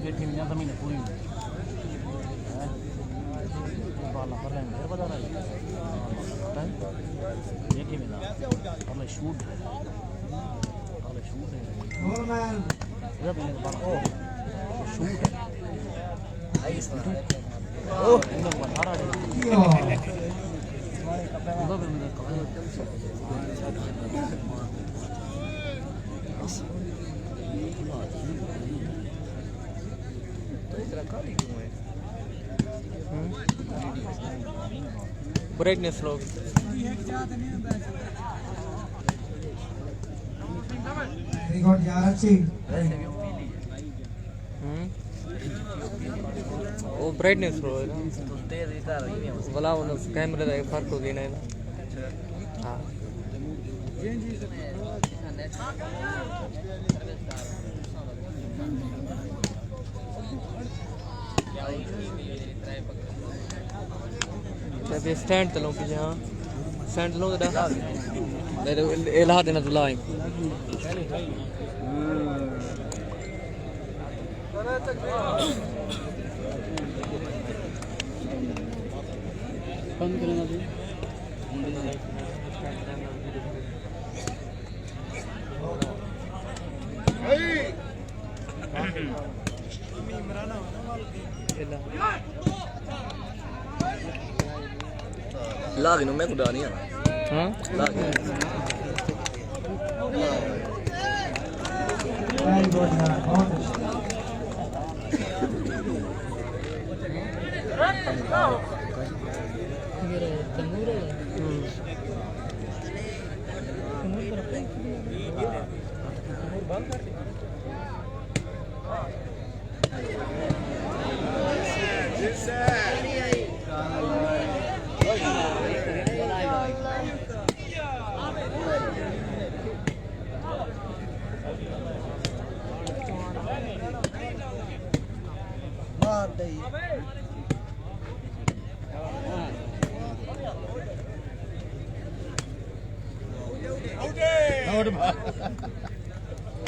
ये टीम यहाँ जमीन पूरी बाला कर लेंगे फिर बता रहा है ये टीम ना और शूट है इधर भी बाला ओ शूट है आई इसमें ओ इधर बता रहा है उधर भी मुझे कहा ब्राइटनेस लोग रिकॉर्ड यार अच्छी वो ब्राइटनेस लो है ना वाला वो कैमरे का फर्क हो गया ना हाँ अभी स्टैंड चलो कि जहाँ स्टैंड चलो जरा एला देना तुला है बंद करना भी लाग नो मैं खुदा नहीं है हाँ लाग वेरी गुड यार बहुत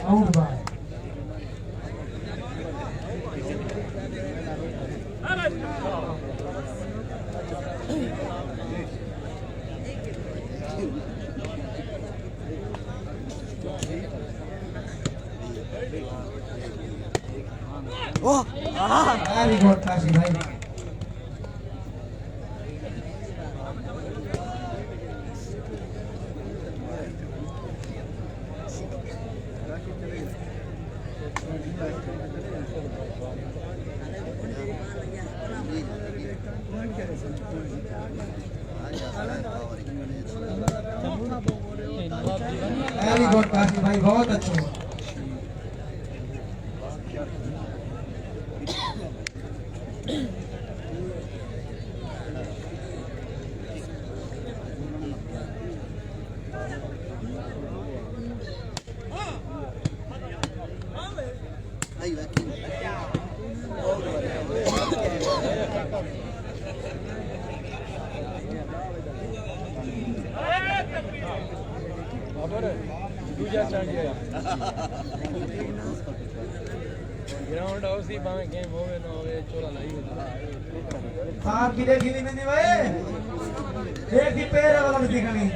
out by very good Kashi भाई वेरी गुड काशी भाई बहुत अच्छे ग्राउंड हाउस ही बामे गेम होवे ना होवे चोला लाई साहब की देखी नहीं मैंने भाई एक ही पैर वाला भी देखा नहीं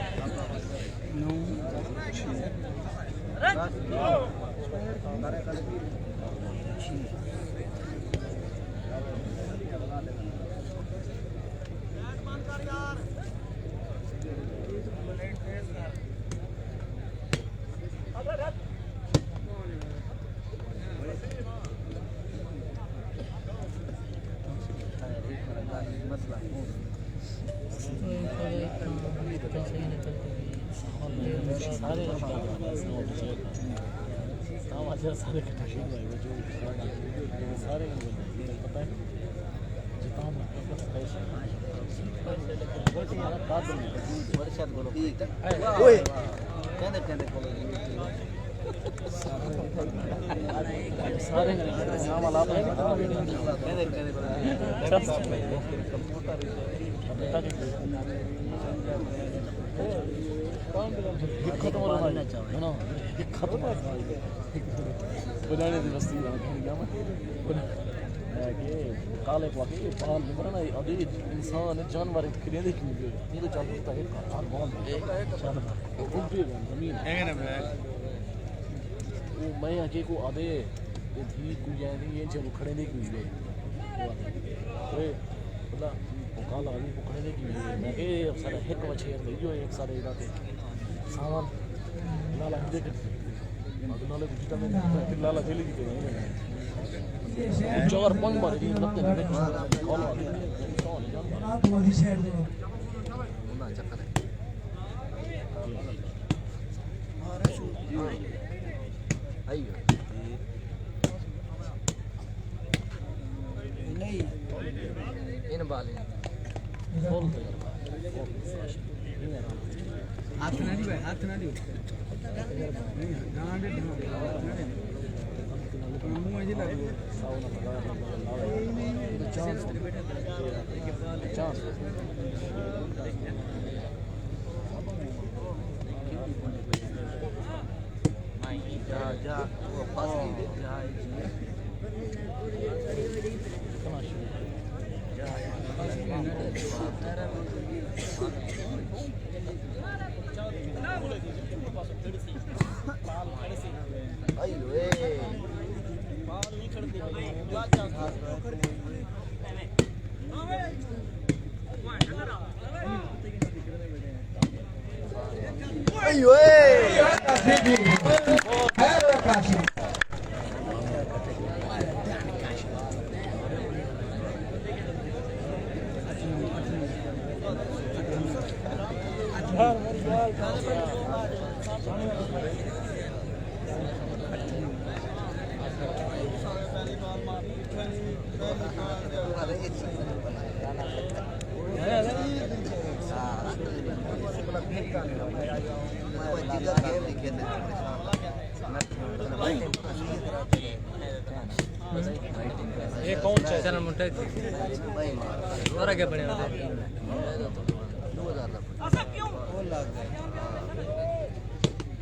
सारे सारे पता है जितना ओए कहने सारे नाम वाला कहने खत्म होना है ना खत्म बनाने की बस्ती में क्या मैं कि काले को आके पाल निकला ना अभी इंसान जानवर क्रिया देखी ये तो चलता है हर बाल जानवर खुद भी जमीन है ना वो मैं आके को आधे ये भी कुछ नहीं ये चलो खड़े नहीं कुछ दे ओए बोला वो काला आदमी को खड़े नहीं कुछ मैं के सारे एक बच्चे हैं जो एक सारे इधर सामान लाला मुझे के अब नाले कुछ तो मैं लाला खेली की जोर पंग मार दी लगते हैं कॉल ना तो वाली साइड दे ना चक्कर है आइयो नहीं इन बाल खोल दे हाथ ना दी भाई हाथ ना दी गांड मुंह ऐसे लगे चांस जा वो पास जा ये कौन सा चैनल मुंडा और क्या बने होते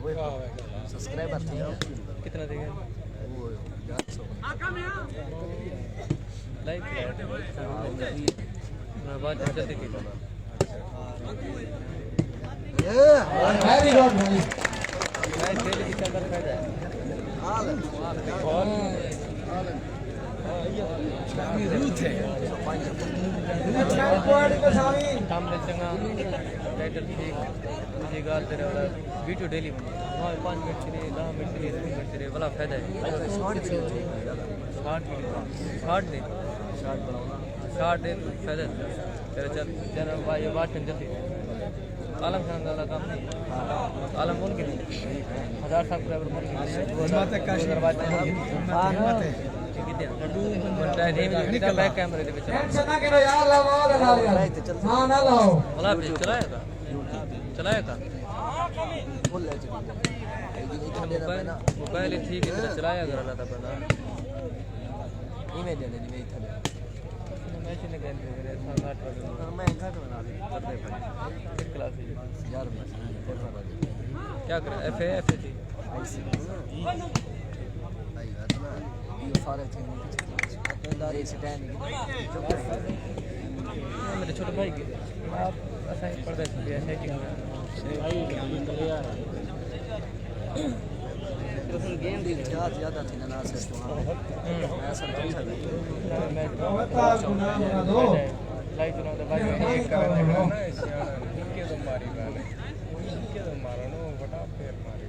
2000 सब्सक्राइबर थे कितना देगा वो 1100 लाइक मैं बात जल्दी की वेरी गुड भाई मैं डेली कितना कर फायदा है रूथ है सामने चंगा टाइटल ठीक मुझे गाल तेरे वाला वीडियो डेली बने 5 मिनट के लिए 10 मिनट के लिए 2 मिनट के लिए वाला फायदा है शॉर्ट दे फायदा तेरे चल चैनल ये बात जल्दी आलम खान वाला काम नहीं आलम बोल के 1000 सब्सक्राइबर बोल के बैक कैमरे दे विच टेंशन ना करो यार लाओ यार हां ना लाओ वाला पे चलाएगा मोबाइल ठीक है चलाया कर रहा था पहला ईमेल देने दी मेरी थले मैं चने गए मेरे संगाट मैं घाट बना दी करते भाई फिर क्लास यार क्या कर एफ थी सारे थे मेरे छोटे भाई के आप ऐसा ही पढ़ते थे ऐसा ही गेम भी ज़्यादा थी ना से तो मैं ऐसा नहीं था मैं बता दो लाइक चला तो भाई एक करने का ना इनके तो मारी वाले इनके तो मारो ना बड़ा पैर मारी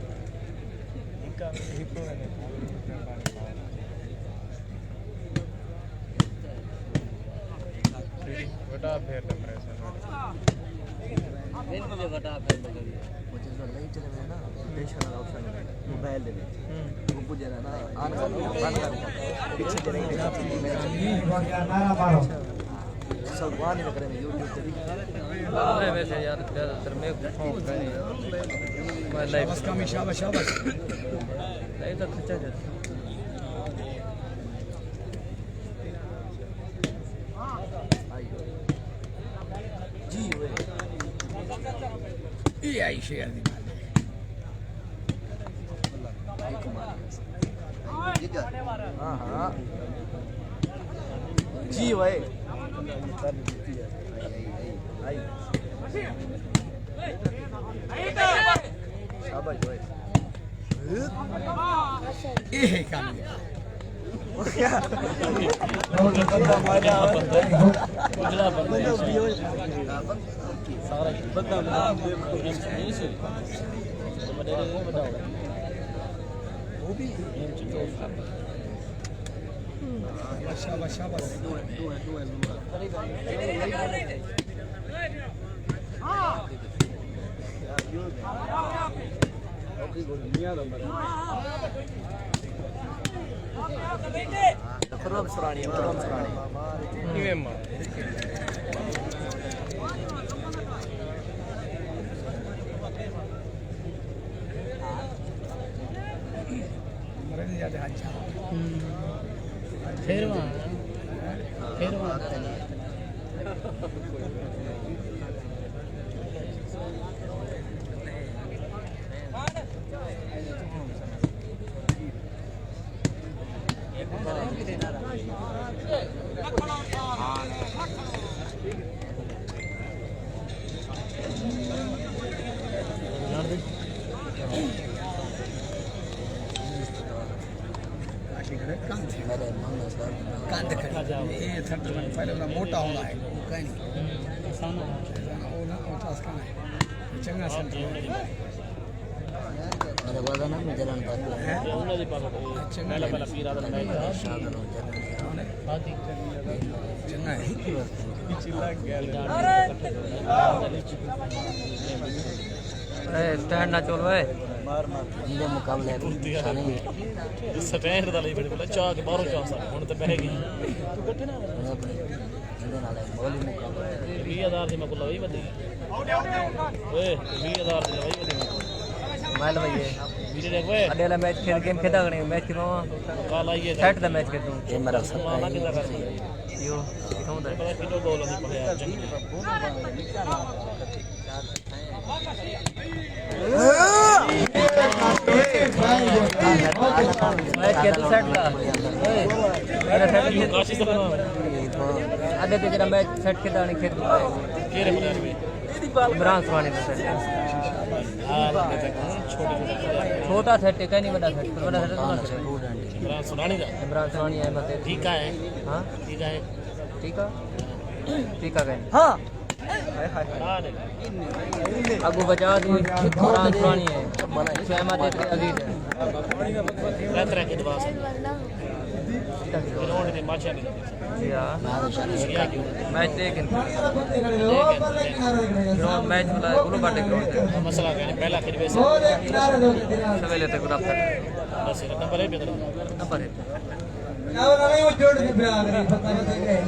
इनका हिप्पो ने बड़ा पैर डिप्रेशन मेन मुझे बड़ा पैर लग गया मुझे जो नहीं चले में ना टेंशन वाला ऑप्शन है मोबाइल दे वो मुझे ना ऑन कर पीछे चले गए नारा मारो सब वान में करेंगे YouTube पे मैं वैसे यार ज़्यादातर मैं फोन करें मैं लाइव बस कम शाबाश लाइव तो खर्चा जाता ये आई शेयर दी हाँ हाँ जी भाई शाबाश भाई ये काम उजला बंदा सारा बंदा नहीं से बड़े नहीं बताओ वो भी शाबाश शाबाश Kurang serani. Ini memang. Mereka jadi hancur. Firman. कंध खड़ी ये थर्ड पहले वाला मोटा होना है वो कहीं वो ना उठास का है चंगा सेंटर मेरे वाला ना मैं जलन कर है ਉਹਨਾਂ ਦੀ ਪਕੜ ਪਹਿਲਾ ਪੀਰਾ ਦਾ ਮੈਂ चंगा है स्टैंड ना चल भाई जिले मुकाबले ਸਟੈਂਡ ਦਾ ਲਈ ਬੜੇ ਬੋਲਾ ਚਾਹ ਕੇ ਬਾਹਰੋਂ ਚਾਹ ਸਾ ਹੁਣ ਤੇ ਬਹਿ ਗਈ ਤੂੰ ਇਕੱਠੇ ਨਾ ਇਹਦੇ ਨਾਲ ਮੌਲੀ ਮੁਕਾਬਲੇ 20000 ਦੀ ਮੈਂ ਕੋਲ ਲਈ ਵੱਡੀ ਓਏ 20000 ਦੀ ਲਈ ਵੱਡੀ माल भाई ਵੀਰੇ ਦੇਖ ਓਏ अड्डे वाला मैच खेल गेम खेदा गणे मैच खेलो ਕਾਲ ਆਈਏ सेट दा मैच खेदूं ਇਹ ਮੇਰਾ ਸਪਨਾ ਮਾਨਾ ਕਿਦਾਂ ਕਰ यो किथों दा ਪਤਾ ਕਿਲੋ ਗੋਲ ਨਹੀਂ ਪੜਿਆ ਚੰਗੀ मैच खेदूं सेट दा मेरा सेट ਕਾਸ਼ੀ ਦਾ अड्डे ते जरा मैच सेट खेदा नहीं खेद ਕਿਹੜੇ ਪਲੇਅਰ ਵੀ इमरान सुरानी दा सेट ਹਾਂ ਛੋਟੇ छोटा सेट है नहीं बड़ा सेट बड़ा सेट ना सेट ਮੇਰਾ ਸੁਣਾਣੀ ਦਾ इमरान सुरानी है मत ਠੀਕ ਹੈ हां ਠੀਕ ਹੈ ठीक है गए हां ਹਾਂ अगू बचा दी इमरान सुरानी है शहमत अजीज है ਰਹਿਤਰਾ ਕੇ ਦਵਾਸ ਰੋਣ ਦੇ ਮਾਚਾ ਨਹੀਂ यार ਸਿਆ ਕਿਉਂ मैच लेकिन मैच वाला गुलो बाटे ग्राउंड ਮਸਲਾ ਹੈ ਪਹਿਲਾ ਖੇਡ ਵੇ सवेले तक रफ्त बस नंबर है बेदर नंबर है नहीं वो जोड़ दी फिर आगे पता गए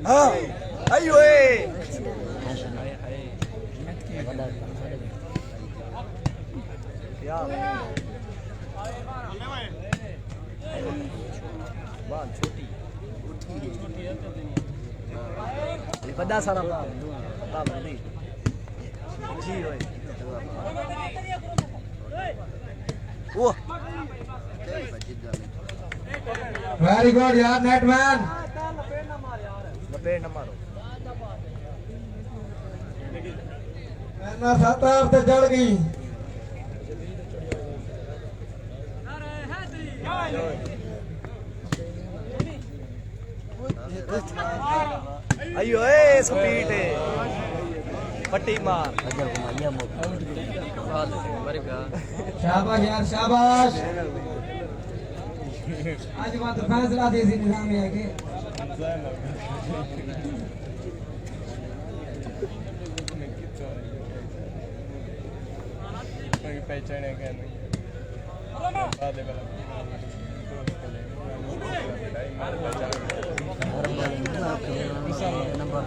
हां आयो ए यार बाल छोटी बड़ा सारा नहीं जी भाई वो वेरी गुड यार नेटमैन लपेट न मारो ना सात हफ्ते चढ़ गई अयो ए स्पीड है पट्टी मार अजर कुमारिया मोट बड़ी प्यार शाबाश यार शाबाश आज बात फैसला दे सी निजाम है कि पहचाने क्या नहीं बाद में नंबर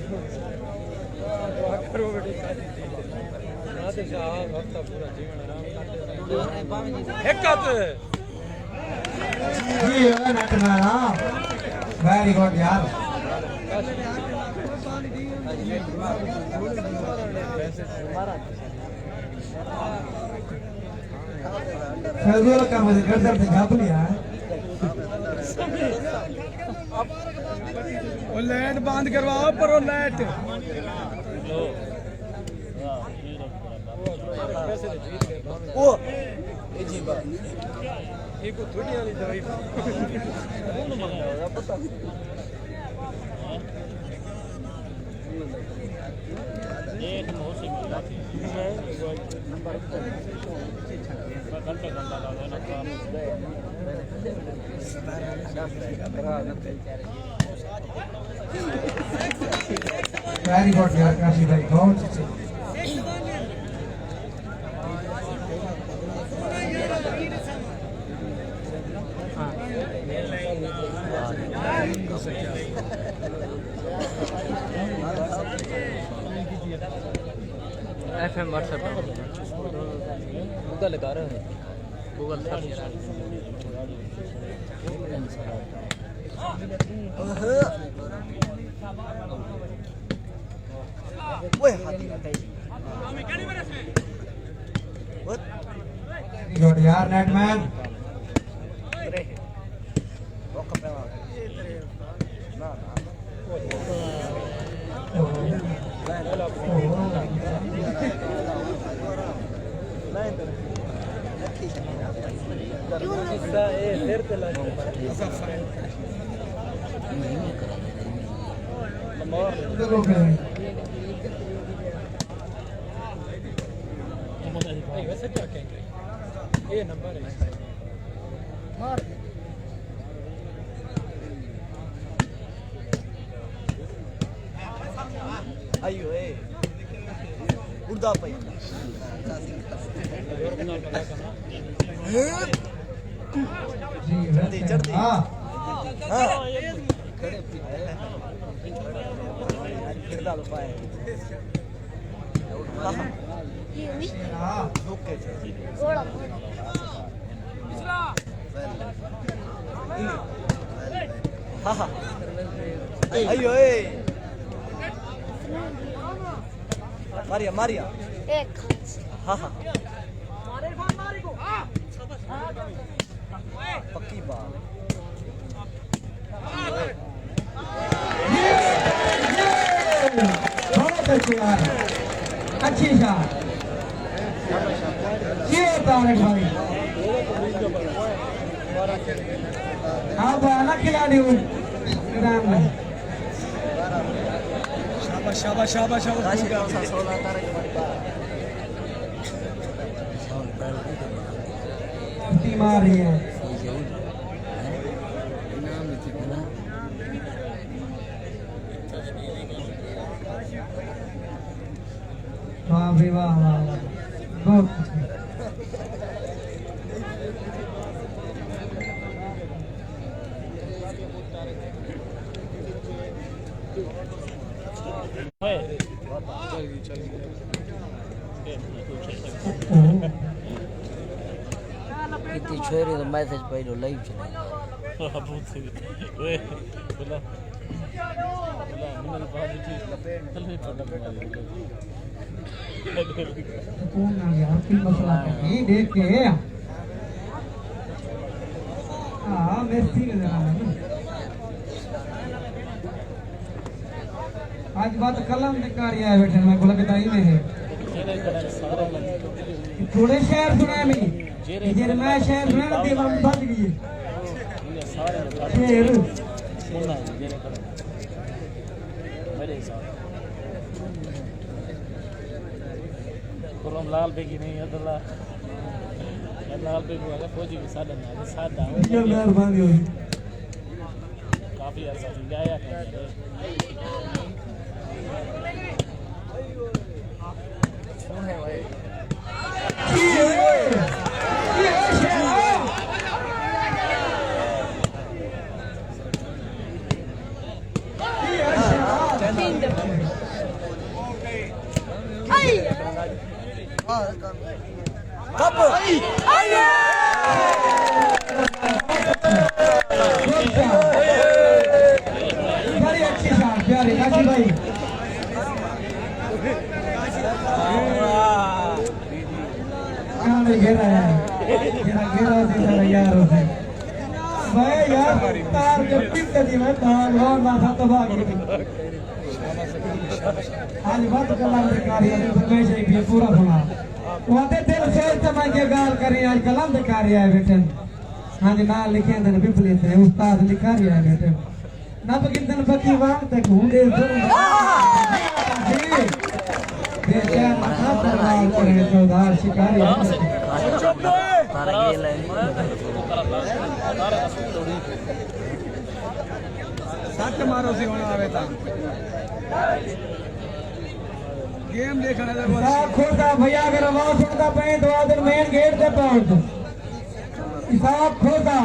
जी नटना वेरी गुड यार फैजल का मुझे गर्दन पे झाप लिया है वो लाइट बंद करवाओ पर वो लाइट ओ ये जी बात ये को थोड़ी वाली दवाई कौन मंगाया पता एक मौसम नंबर घंटे घंटा लगा ना काम वेरी गुड यार काशी भाई बहुत अच्छे FM WhatsApp गूगल लगा रहे हैं गूगल गुड यार नेटमैन वैसे क्या कहेंगे ये नंबर है मार अयो ए उड़दा पई जी चढ़ती हां हां खड़े खिरदा लो पाए हां ओके हां हां अयो ए मारिया मारिया एक हाँ हाँ पक्की बात बहुत अच्छी यार अच्छी शॉट ये तारक भाई अब आना खिलाड़ी मैदान में शाबाश शाबाश शाबाश शाबाश मार रही है वाह भाई वाह वाह बहुत कितनी छोरी तो मैसेज पहले लाइव चला कौन आ गया की मसला नहीं देख के हाँ मेसी नजर आ रहा है आज बात कलम निकाल है बैठे मैं बोला बताई में है थोड़े शहर सुना नहीं जेर मैं शहर सुना ना दीवार में फंस गई शेर कुरम लाल बेगी नहीं अदला लाल बेगी वाला फौजी के साथ ना सादा ये मेहरबानी हुई काफी ऐसा जाया कप बड़ी अच्छी शॉट प्यारी काशी भाई कहाँ में घेरा है घेरा से यार उसे भाई यार तार जब टिप दी मैं तार और माथा तबाह कर दी आज बात कलाम के कार्य तो मैं से भी पूरा सुना वाते थे से तमा के गाल करी आज कलाम के कार्य है बेटन हां जी ना लिखे ने बिपली थे उस्ताद लिखा रहा है बेटन ना बकिंदन बकी वांग तक हुंडे बेटा ना परवाह करे चौधार शिकारी तारा ये लाइन सट मारो सी होना आवे ता गेम देखने दे बस साहब खोदा भैया अगर आवाज सुनता पे तो आदर मेन गेट पे पहुंच साहब खोदा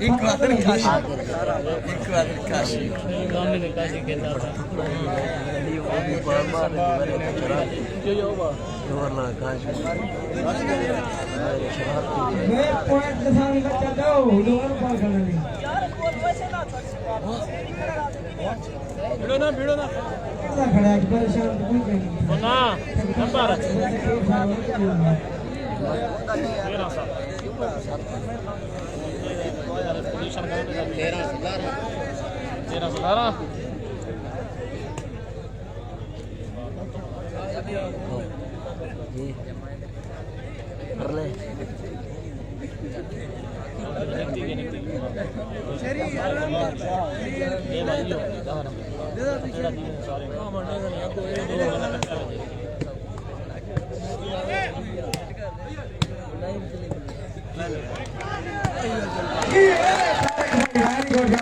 इकरार काशी मैं पॉइंट दिखाने का चाहता हूं लोअर बॉल खेलने की भिड़ो ना ऐसा खड़ा है परेशान कोई नहीं ना नंबर 13 जी कर ले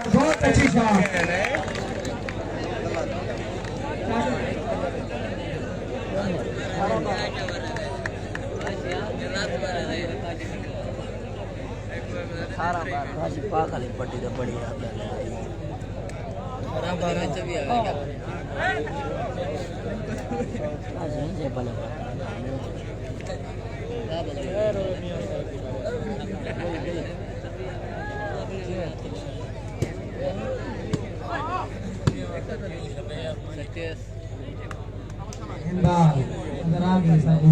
बहुत अच्छी शॉट सारा बार भाजी पाखली पट्टी तो बड़ी याद है 12 से भी आ गया आज नहीं बना हिंदाल अंदर आ गए साबू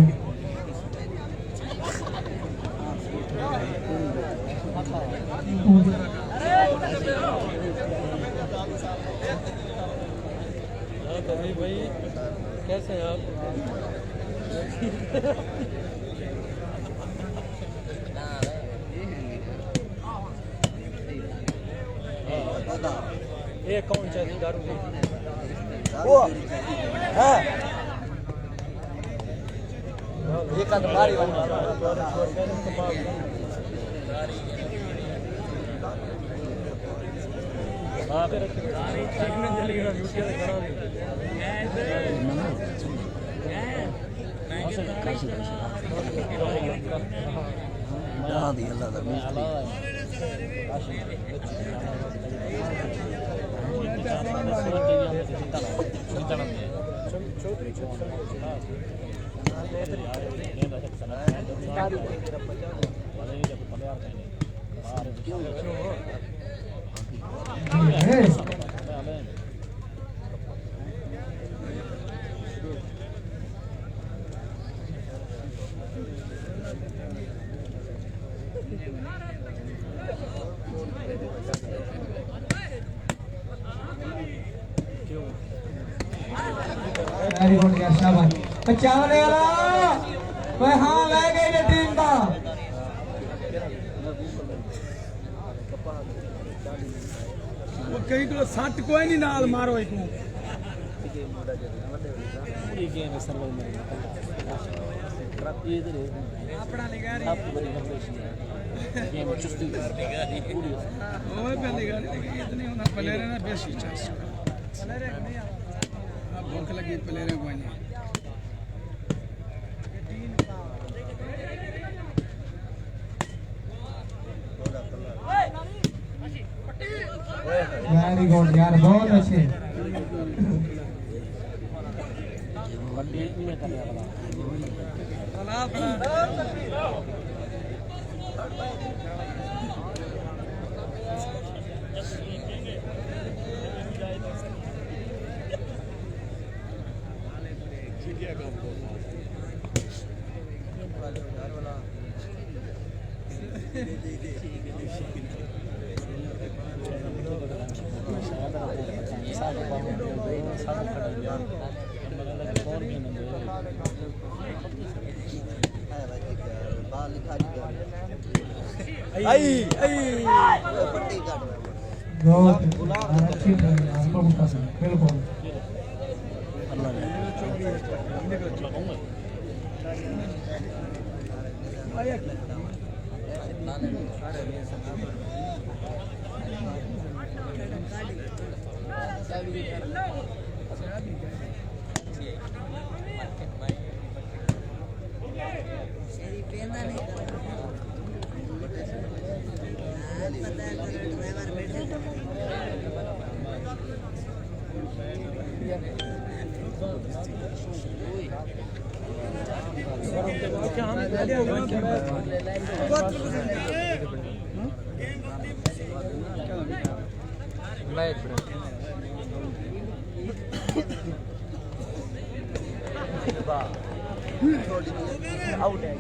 भाई कैसे हैं आप ये कौन सा दारू वो हां एक का मारी हां फिर सीखने चली गया ड्यूटी पे करा दी अल्लाह दा वेरी गुड यार शाबाश बचाने वाला भाई हां ले गई ये टीम का वो कई को सट कोई नहीं नाल मारो एक पूरी गेम है सर्वर में ये इधर अपना निगारी आपकी बड़ी कंपटीशन है गेम चुस्ती पूरी ओए पहली गाड़ी इतनी होना प्लेयर ना बेसी चांस अब भूख लगी प्लेयर को नहीं वेरी गुड यार बहुत अच्छे वड्डी में करने वाला अच्छी बिल्कुल आउट है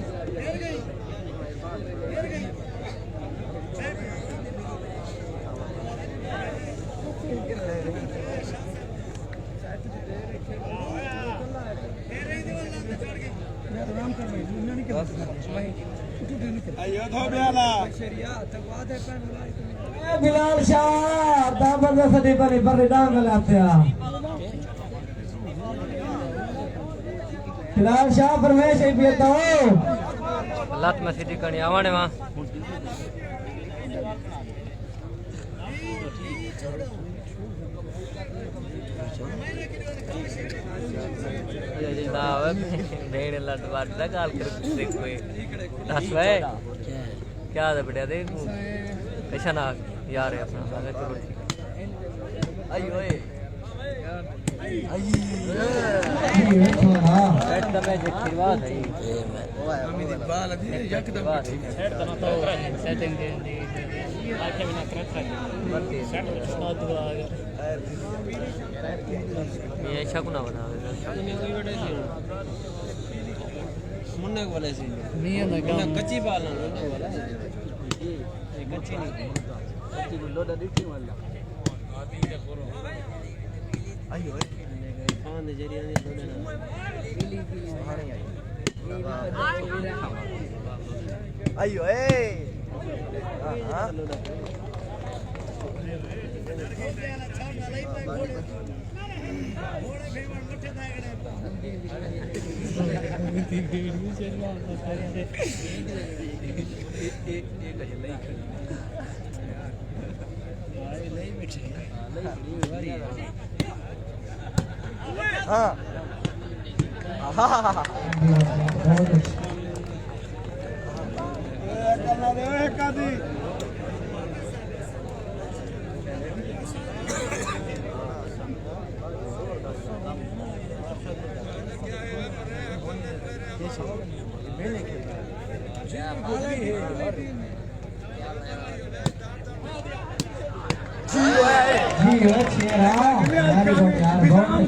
बिलाल शाह दाबर सदी पर बड़े डांग लाते हैं बिलाल शाह परमेश ही पियता हो लात में सीधी करनी आवाने वहाँ ना भेड़ लट बार गाल कर देखो दस भाई क्या है बेटा देख कैसा ना यार है अपना चलो आइयो सेट द मैच खिलवा सही बाल अभी यकदम सेटिंग दे आके बिना क्रैक सेट उस्ताद आ गया ये अच्छा कुना बना मुन्ने वाले से नहीं है ना कच्ची बाल ना वाला ये कच्ची नहीं कच्ची लोडा डिटी वाला आइयो खान जरिया ने लोडा आइयो हां जी अच्छे रहा यार बहुत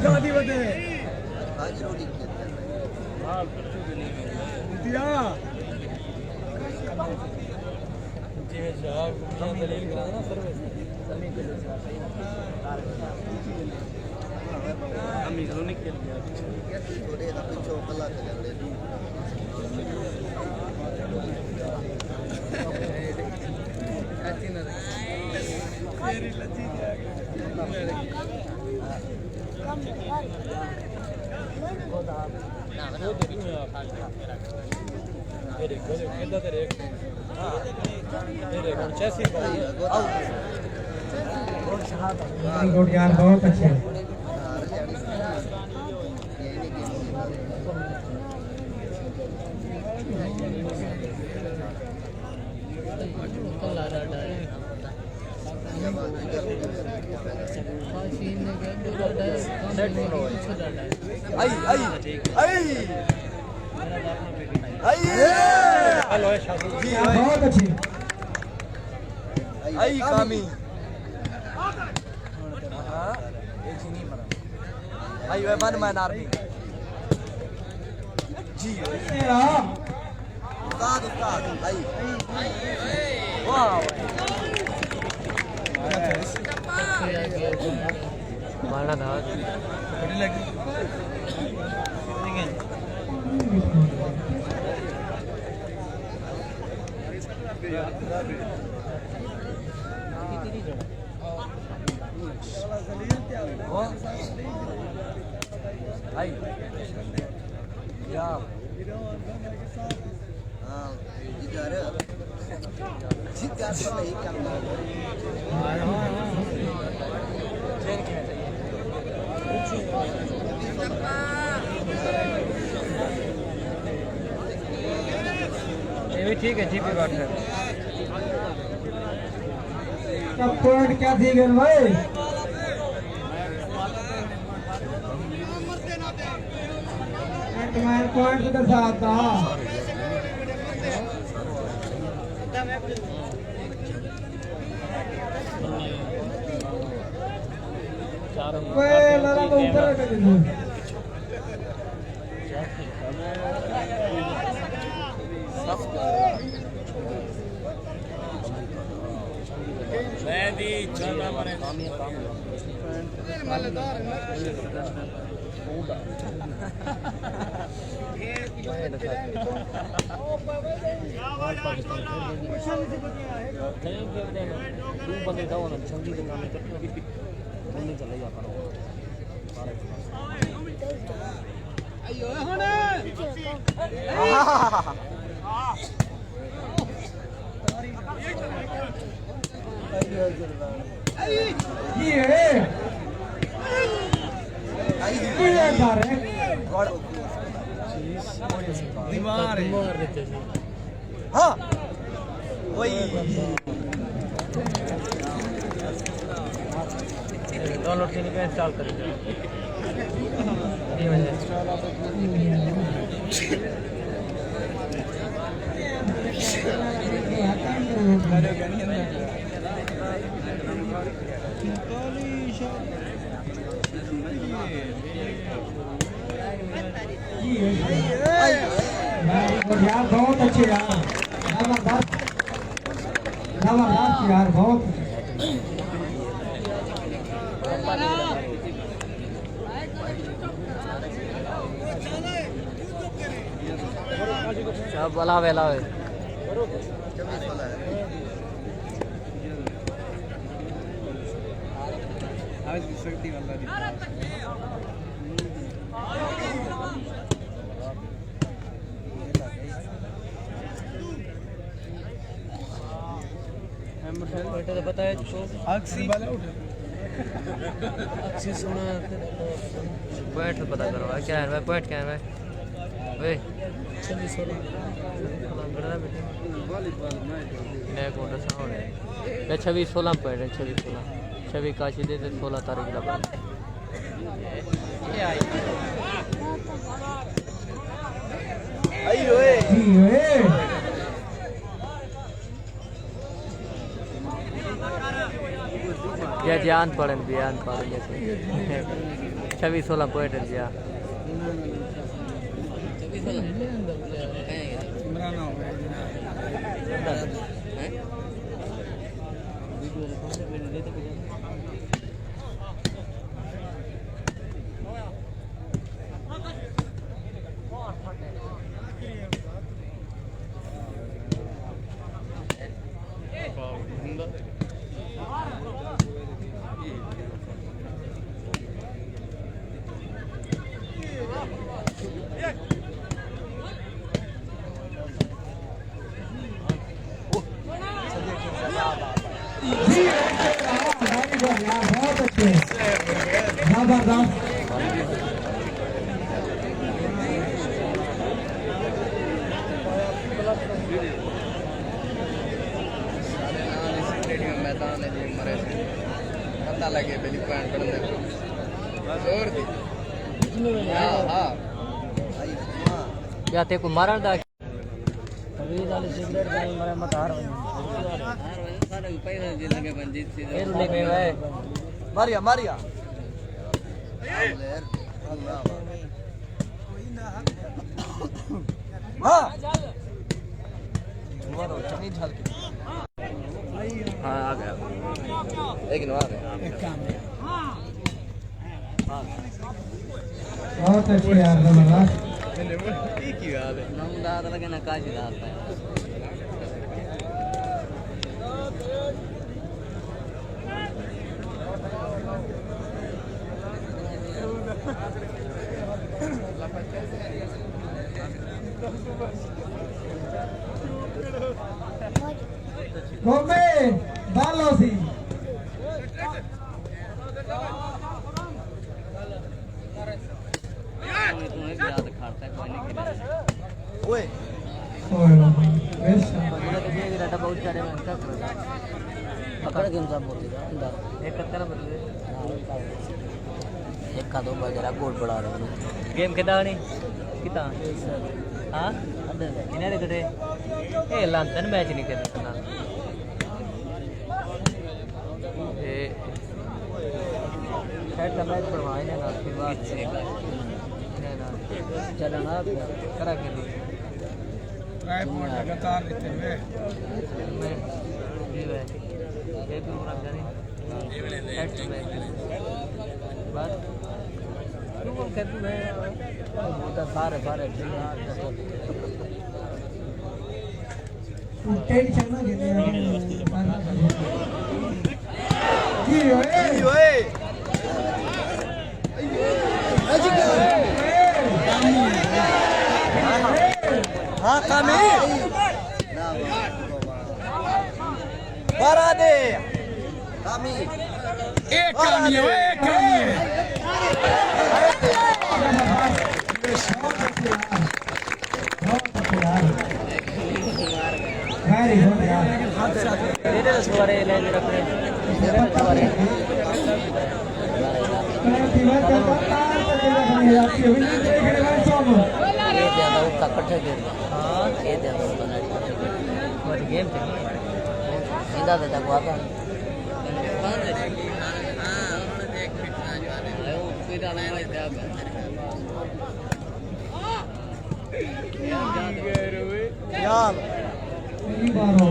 गुड यार बहुत अच्छे आई आई आई आई जी बहुत अच्छी आई कामी आई वे वन मैन आर्मी जी तेरा उस्ताद आई वाह मारना था आई या हाँ इधर जिधर से नहीं करना ये भी ठीक है जीपी बात है अब पॉइंट क्या थी गए भाई पॉइंट के साथ था लड़ा तो ऊपर दीवार हाँ वही डाउनलोड करने पे इंस्टॉल करेंगे यार बहुत अच्छे यार जबरदस्त यार बहुत सब अलावे अलावे शक्ति वाला तो बताया पॉइंट पता करो क्या है भाई पॉइंट क्या है भाई वे 26-16 पॉइंट है 26 काशी दे 16 तारीख लगा आई ओए या ध्यान पड़न 26-16 पॉइंट है या मारने जी मरे से पता लगे पहली पॉइंट करने को बस और थी हां या ते को मारन दा अभी वाले सिगरेट का मरे मत हार सारे पैसे जे लगे बंजीत से फिर लेके गए मारिया मारिया हाँ मारो चनी झल के हां आ गया लेकिन आ गया एक काम है बहुत अच्छे यार जबरदस्त ठीक ही बात है नम दाद लगे ना काजी दाद है गोमे बालोसी तुम्हें याद खाता है कोई नहीं खेला ओए ओए बेस्ट पूरा तो ये डाटा बहुत सारे में क्या करता पकड़ के इंसान बोलते हैं अंदर एक कत्तर बदले एक का दो बगैरह गोल बढ़ा रहे हैं गेम कितना नहीं कितना हां इन्हें रे कटे ए लंदन मैच नहीं खेलना ए हेड का मैच बनवाए ना फिर बाद चलना करा के लिए ट्राई पॉइंट लगातार लेते हुए मैं ये है ये प्रोग्राम जाने हेड में बस तुम कहते मैं बहुत सारे सारे टेंशन ना लेते जी ओए हाँ कामी बरा दे कामी एक कामी है एक कामी है वेरी गुड यार तेरे सवारे ले रखने तेरे सवारे दीवार का तार तक रखने आती है विन देख रहे हैं सब ये ज्यादा उसका कट्ठे गिर गया हां ये ज्यादा उसका नेट कट्ठे गिर गया और गेम थे सीधा देता को आता यार पहली बार हो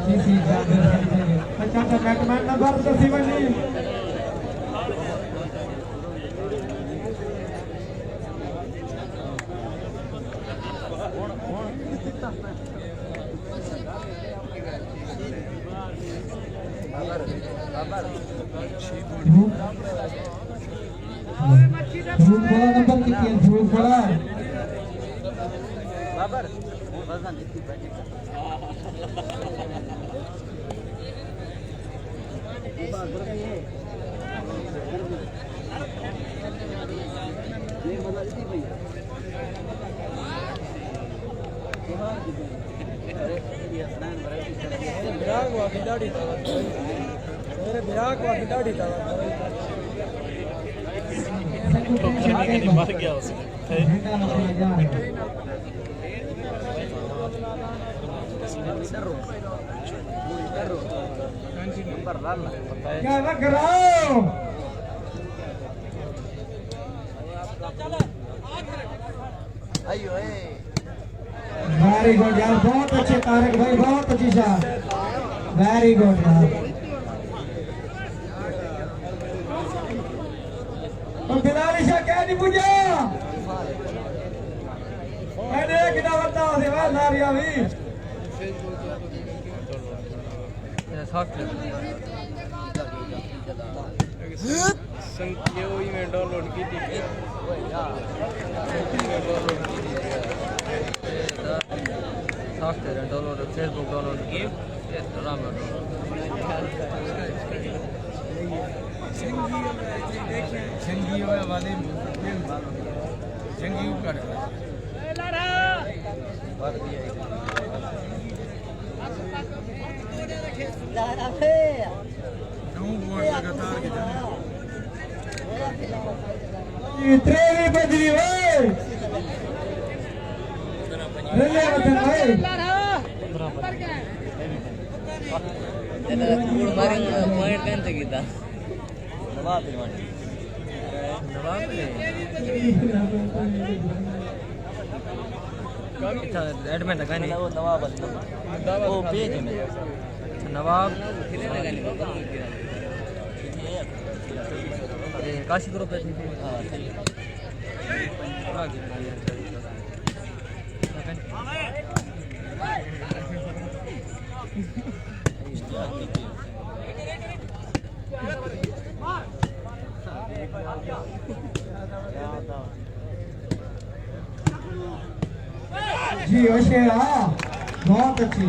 किसी जादू अच्छा अच्छा बैटमैन नंबर 10 बनी ध्रुव बोला नंबर कितनी है ध्रुव बोला बाबर वजन जितनी बड़ी गर्मी है ये मजा इतनी भैया विराग हुआ खिलाड़ी था मेरे विराग हुआ खिलाड़ी था मर गया उसमें क्या लग रहा अयो वेरी गुड यार बहुत अच्छे तारक भाई बहुत अच्छी शाह वेरी गुड यार तो बिलाली शाह क्या नहीं पूछा मैंने एक ना बता दे भाई नारिया भी संख्या में डाउनलोड की थी सॉफ्टवेयर डाउनलोड फेसबुक डाउनलोड की इंस्टाग्राम संगीव वाले संगीव कर त्रेवी बजरी ओए रले वतन ओए मारे पॉइंट कैसे कीता नवाब फिल्म नवाब ने अच्छा एडमिट लगा नहीं वो नवाब वो पेज है मेरे नवाब लगा नहीं काशी ग्रुप है हां जी ओशेरा बहुत अच्छी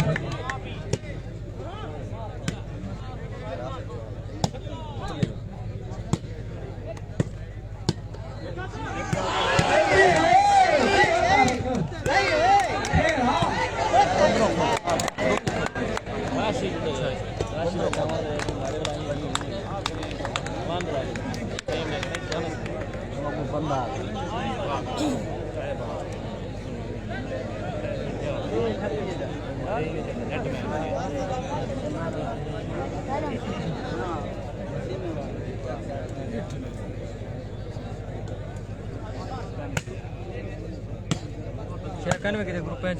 क्या करने में कितने ग्रुप हैं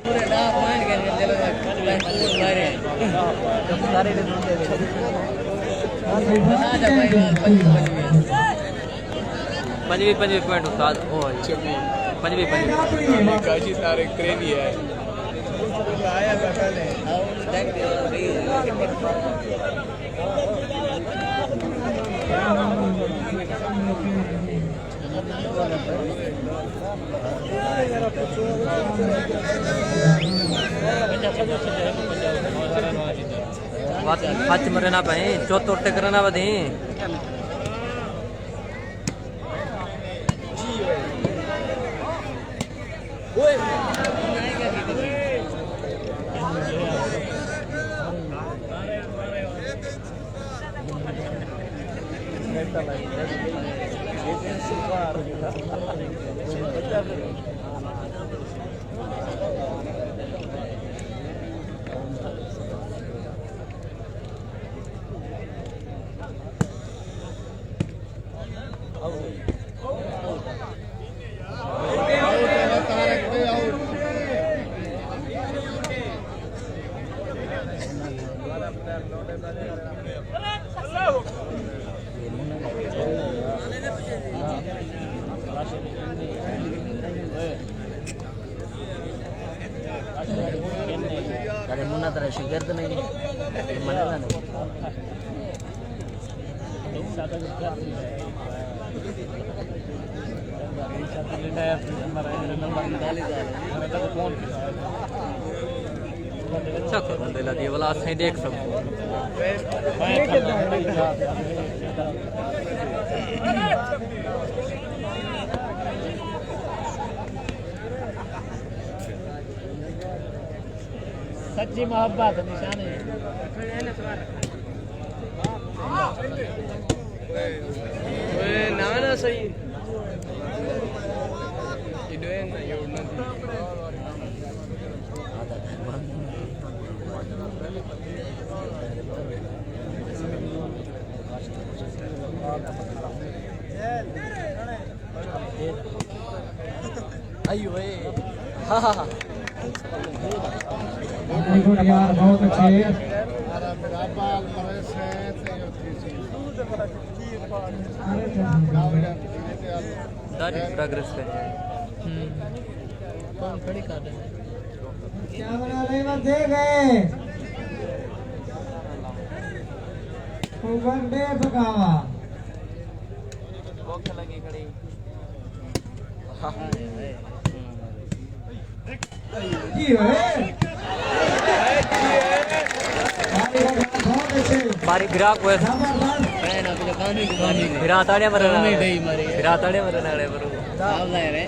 पूरे ना पॉइंट के चलो मारे सारे ले दूंगे ना जा भाई पंजवी पॉइंट उस्ताद ओ पंजवी काशी तारे क्रेजी है आया पहले देख हाथ मरे ना पाए चौथ उठते करना बदी अरे मुन्ना तेरा शिकायत नहीं मनेगा नहीं अच्छा बंदे लगी वाला सही देख सकते सच्ची मोहब्बत निशानी ना ना सही इडवेन ना योड़ना अयो हाँ हाँ गुड यार बहुत अच्छे दाढ़ी प्रोग्रेस कर कौन खड़ी कर रहे क्या बना रहे मत दे गए उगंडे पकावा भूख लगी खड़ी की है बहुत अच्छे बारी ग्राहक हुए जबरदस्त मैं ना अपने कानून की मारी फिर आताड़े मरना नहीं डई मारी फिर आताड़े मरना वाले बरो साहब ले रे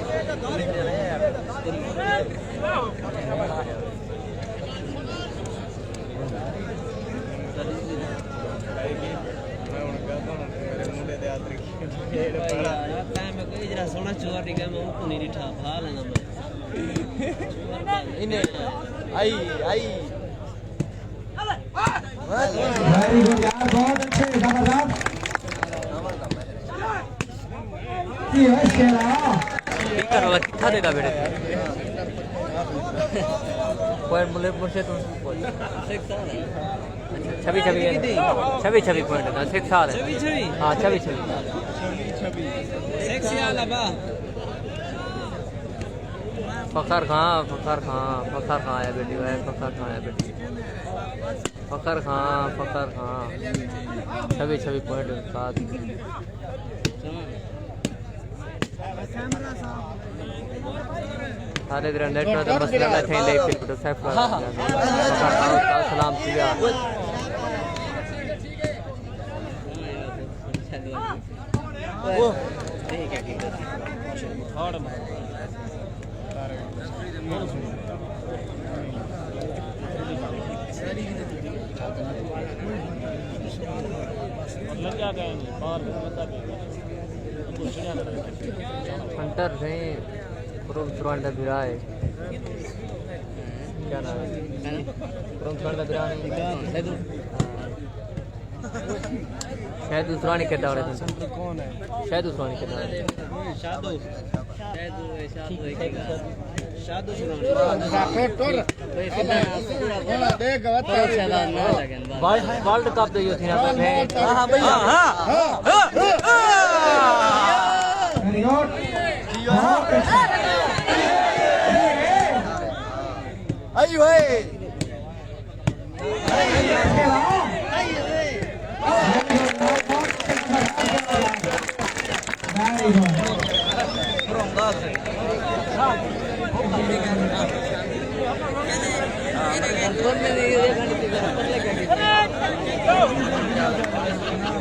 मैं कोई जरा सोना चोर दिखा मैं उनको नहीं दिखा भा लेना मैं इन्हें आई वेरी गुड यार बहुत अच्छे जबरदस्त की है शेरा कर वाला कितना देगा बेटे पॉइंट मुझे मुझसे तो छवि पॉइंट का 6 साल है हाँ छवि फखर खां है बेटी भाई फखर खां छवि पॉइंट साथ सारे दिन नेट में तो बस लगा थे ले फिर तो सैफ सलाम किया वो ठीक है और हंटर से पुरम सुरंडा बिराए क्या नाम है पुरम सुरंडा बिराए शायद दूसरा नहीं कहता वाले कौन है शायद दूसरा नहीं कहता वर्ल्ड कप दे यो थी ना हां भैया वेरी गुड आई ओए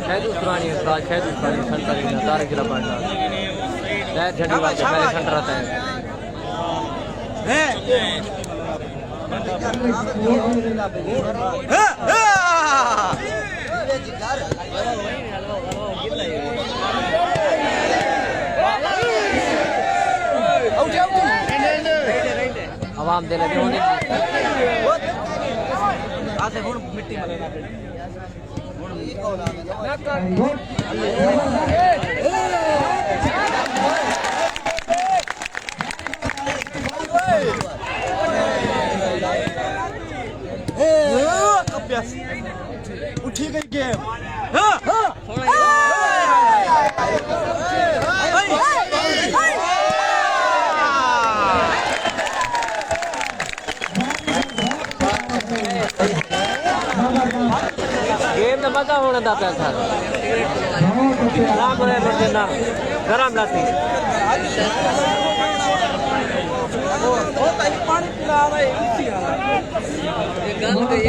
शायद दूसरानी सेंटर तार किला पड़ना शायद झंडी वाले पहले सेंटर आता है आवाम दे लगे होने मिट्टी में उठी गई गेम गेम में मजा होने दा पैसा राम रे बंदेना गरम लाती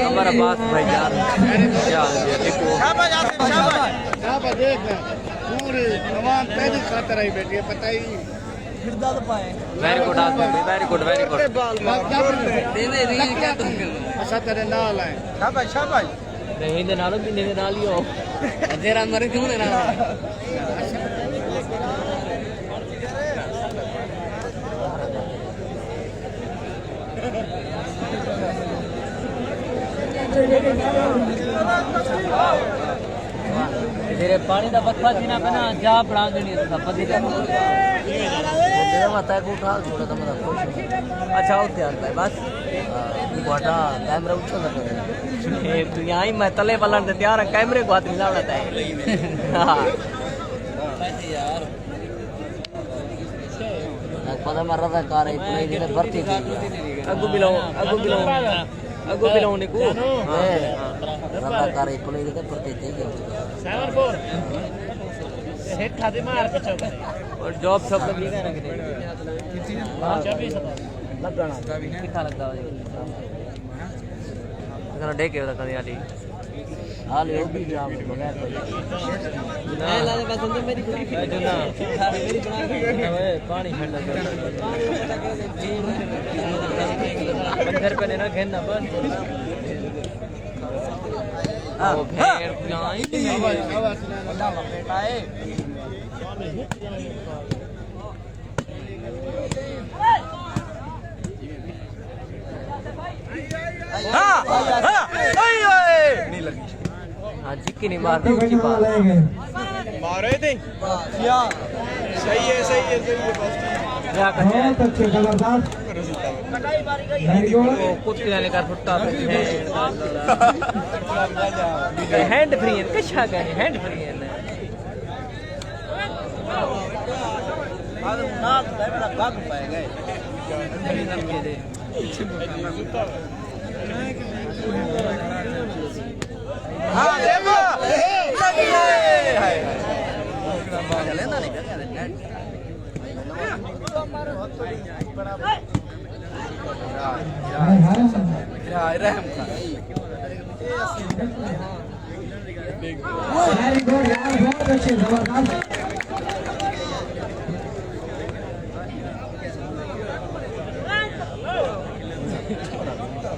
हमारा बात भाई यार क्या देखो शाबाश देख पूरी तमाम पहली खातर आई बैठी है पता ही वेरी गुड आदमी वेरी गुड अच्छा तेरे नाल है शाबाश नहीं दे नालो भी नहीं नाल ही हो तेरा मर क्यों ना तेरे पानी का बखवा थी ना पना जा पड़ा देनी था पति का माता को उठा छोड़ा था मेरा अच्छा हो ध्यान भाई बस बड़ा कैमरा उठा था तू यहाँ ही मैं तले पलन से तैयार कैमरे को हाथ मिला रहा है यार पता मर रहा था कार इतनी दिन भर्ती थी अगू बिलाओ ने को रहा कार इतनी दिन भर्ती थी हेड खाते मार पीछे और जॉब सब लगी है ना कि लगना कितना लगता है अगर डेके होता कदी आली हाल यो भी जाम बगैर मैं लाने का संदे मेरी कुड़ी फिर जो ना मेरी बना के पानी ठंडा कर 50 रुपए लेना घेरना बस ओ भेड़ जाई बड़ा बेटा है हाँ जिक्की नहीं मारता उसकी बात मारे थे क्या सही है क्या कहते हैं बहुत अच्छे जबरदस्त वेरी गुड वो कुत्ते वाले का फुट्टा है हैंड फ्री है क्या कहने हैंड फ्री है ना तो बड़ा भाग पाए गए हाँ देखो चले ना नहीं वेरी गुड यार बहुत अच्छे जबरदस्त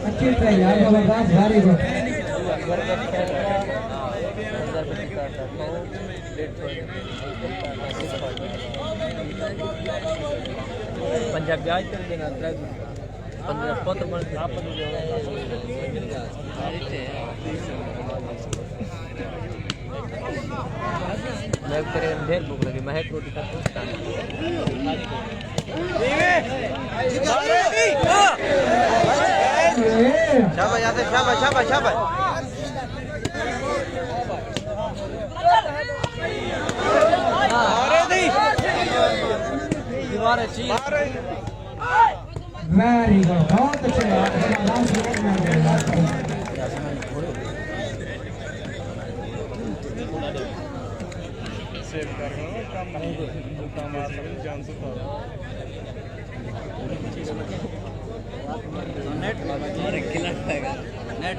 अच्छी ट्राई यार जबरदस्त वेरी गुड पंजाब ब्याज कर देना 15 मिनट आप मैं करे ढेर भूख लगी मैं एक रोटी खा शाबाश यादेव शाबाश शाबाश शाबाश दीवार अच्छी वेरी गुड बहुत अच्छे यार जबरदस्त सेव कर रहा हूं काम मार जान से नेट मारे किला खाएगा नेट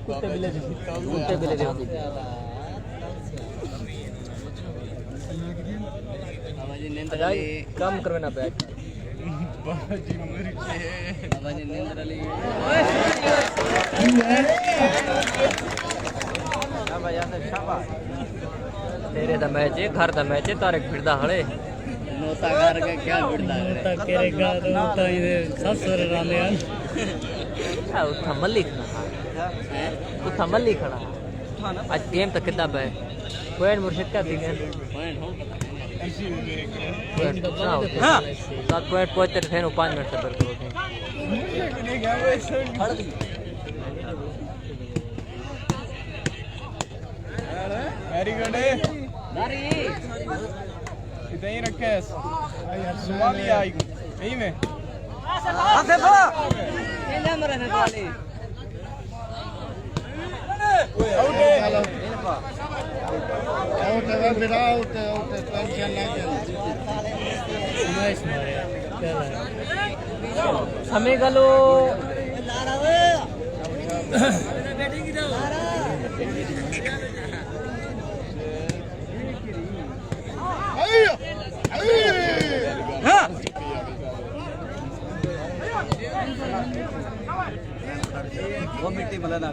कुत्ते बिल्ले काम करवाना पे तेरे दा मैच है घर दा मैच है तारे फिरदा हड़े नोता घर के क्या बिड़दा नोता करेगा तो नोता इधर सब सर राने यार उठा मल्ली खड़ा उठा मल्ली खड़ा आज गेम तक कितना पे पॉइंट मुर्शिद का दिखे हाँ 7 पॉइंट पहुंचते थे 5 मिनट से पर वेरी गुड इधर ही रखे सोमालिया आई यही में हमें गलो वो मिट्टी मला ना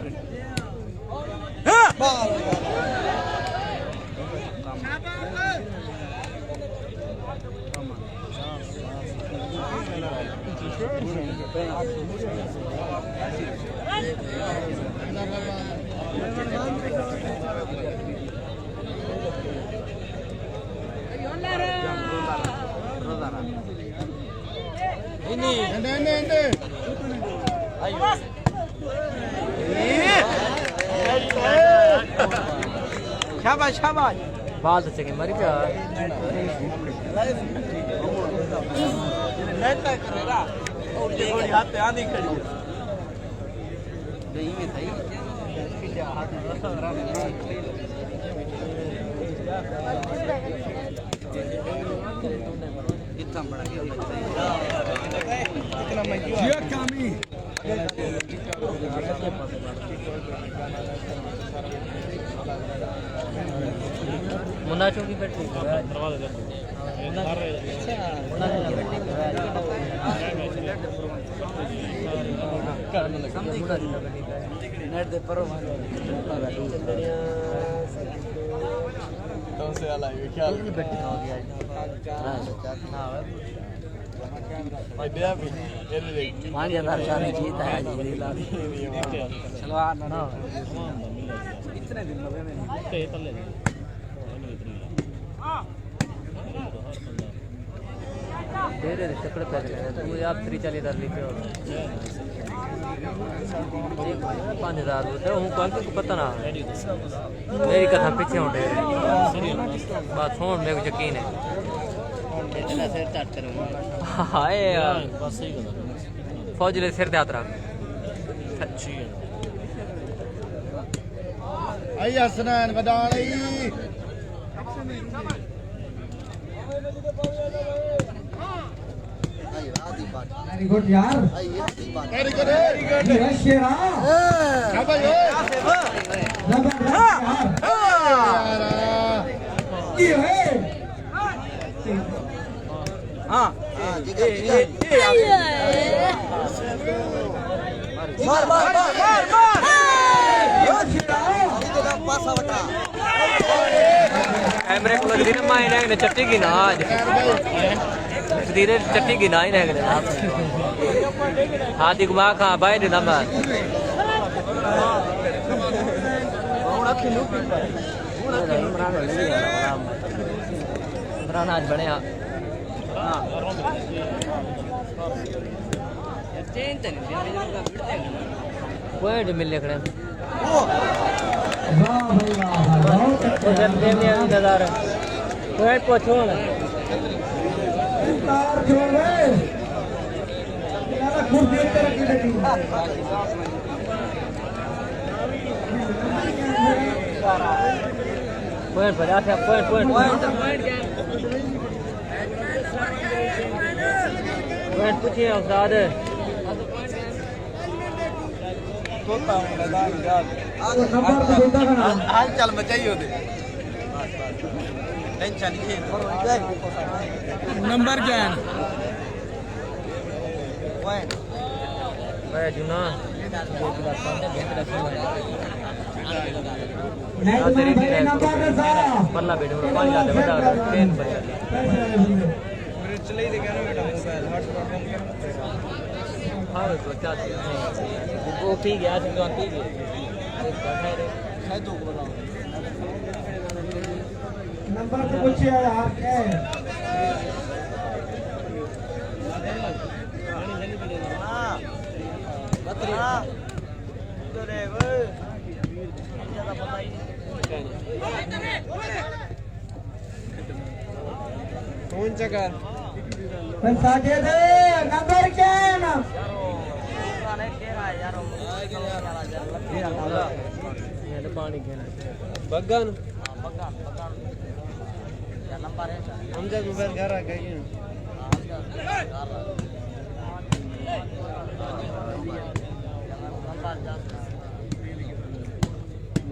शाबाश शाबाश बाल तो चेक मरी क्या इतना बड़ा मुन्ना चौकी पे ठीक है नेट दे पर तो से वाला ये ख्याल की बैठी हो गया भाई दे अभी ये देख 5000 शादी जीता है जी चलो ना इतने दिन में मैंने तेरे चक्कर पे तू आप 340 लिखे हो 5000 तो हूँ कौन को पता ना मेरी कथा पीछे उठे बात सुन मेरे को यकीन है हाय फौज ले सिर हाथ रख अच्छी है आई हसनैन बदानी वेरी गुड यार वेरी गुड वेरी गुड ये शेरा शाबाश जबरदस्त यार ये है हां मार मार मार मार ये शेरा कैमरे को लग रही ना मायने ने चट्टी की ना आज धीरे चट्टी की ना ही रह गए हाथी घुमा खा भाई ने नंबर इमरान आज बने पॉइंट मिलने खड़े वाह भाई वाह बहुत अच्छा इंतजार पॉइंट पहुंचो ना कार छोड़ रे यार कुर्सी पे रखी बेटी पॉइंट पर आके पॉइंट पूछिए उस्ताद नंबर तो देता है ना हाल चाल में चाहिए होते टेंशन नहीं नंबर क्या है पॉइंट मैं जुना नहीं तो मेरे नंबर दे सारा पल्ला बेटे और पानी डाले बता ट्रेन पर चले ही देखा ना बेटा मोबाइल हॉटस्पॉट बंद कर हाँ तो चाहते हैं वो पी गया तो पी गया है तो बोला नंबर तो पूछिए यार क्या है कौन जगह पैसा दे दे नंबर क्या है ना पानी के बगन नंबर है हम जब मोबाइल घर आ गए नंबर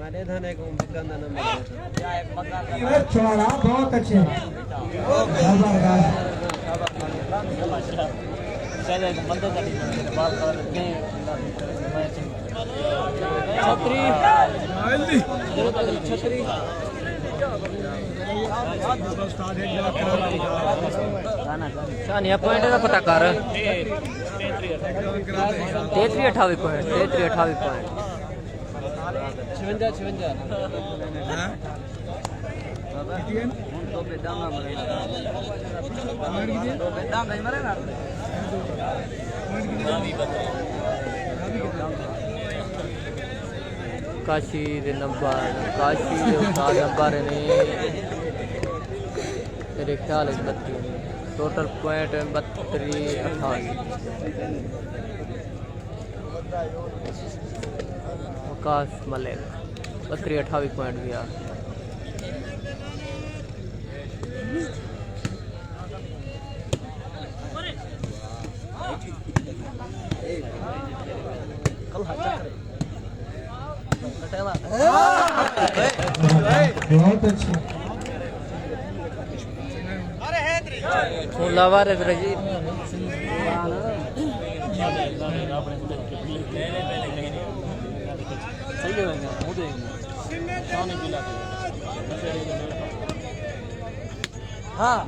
हमारे थाने को बगाना नंबर ये छोड़ा बहुत अच्छे छतरी छतरी शानिया पॉइंट का पता कर 33-28 पॉइंट 33-28 पॉइंट 56 तो बेदांगा मरेगा काशी दे नंबर काशी दे उस्ताद नंबर ने मेरे ख्याल 32 टोटल पॉइंट 32-28 आकाश मलिक 32-28 पॉइंट भी आ बहुत अच्छे लावार रजी सही है वो देंगे शानी पिला हाँ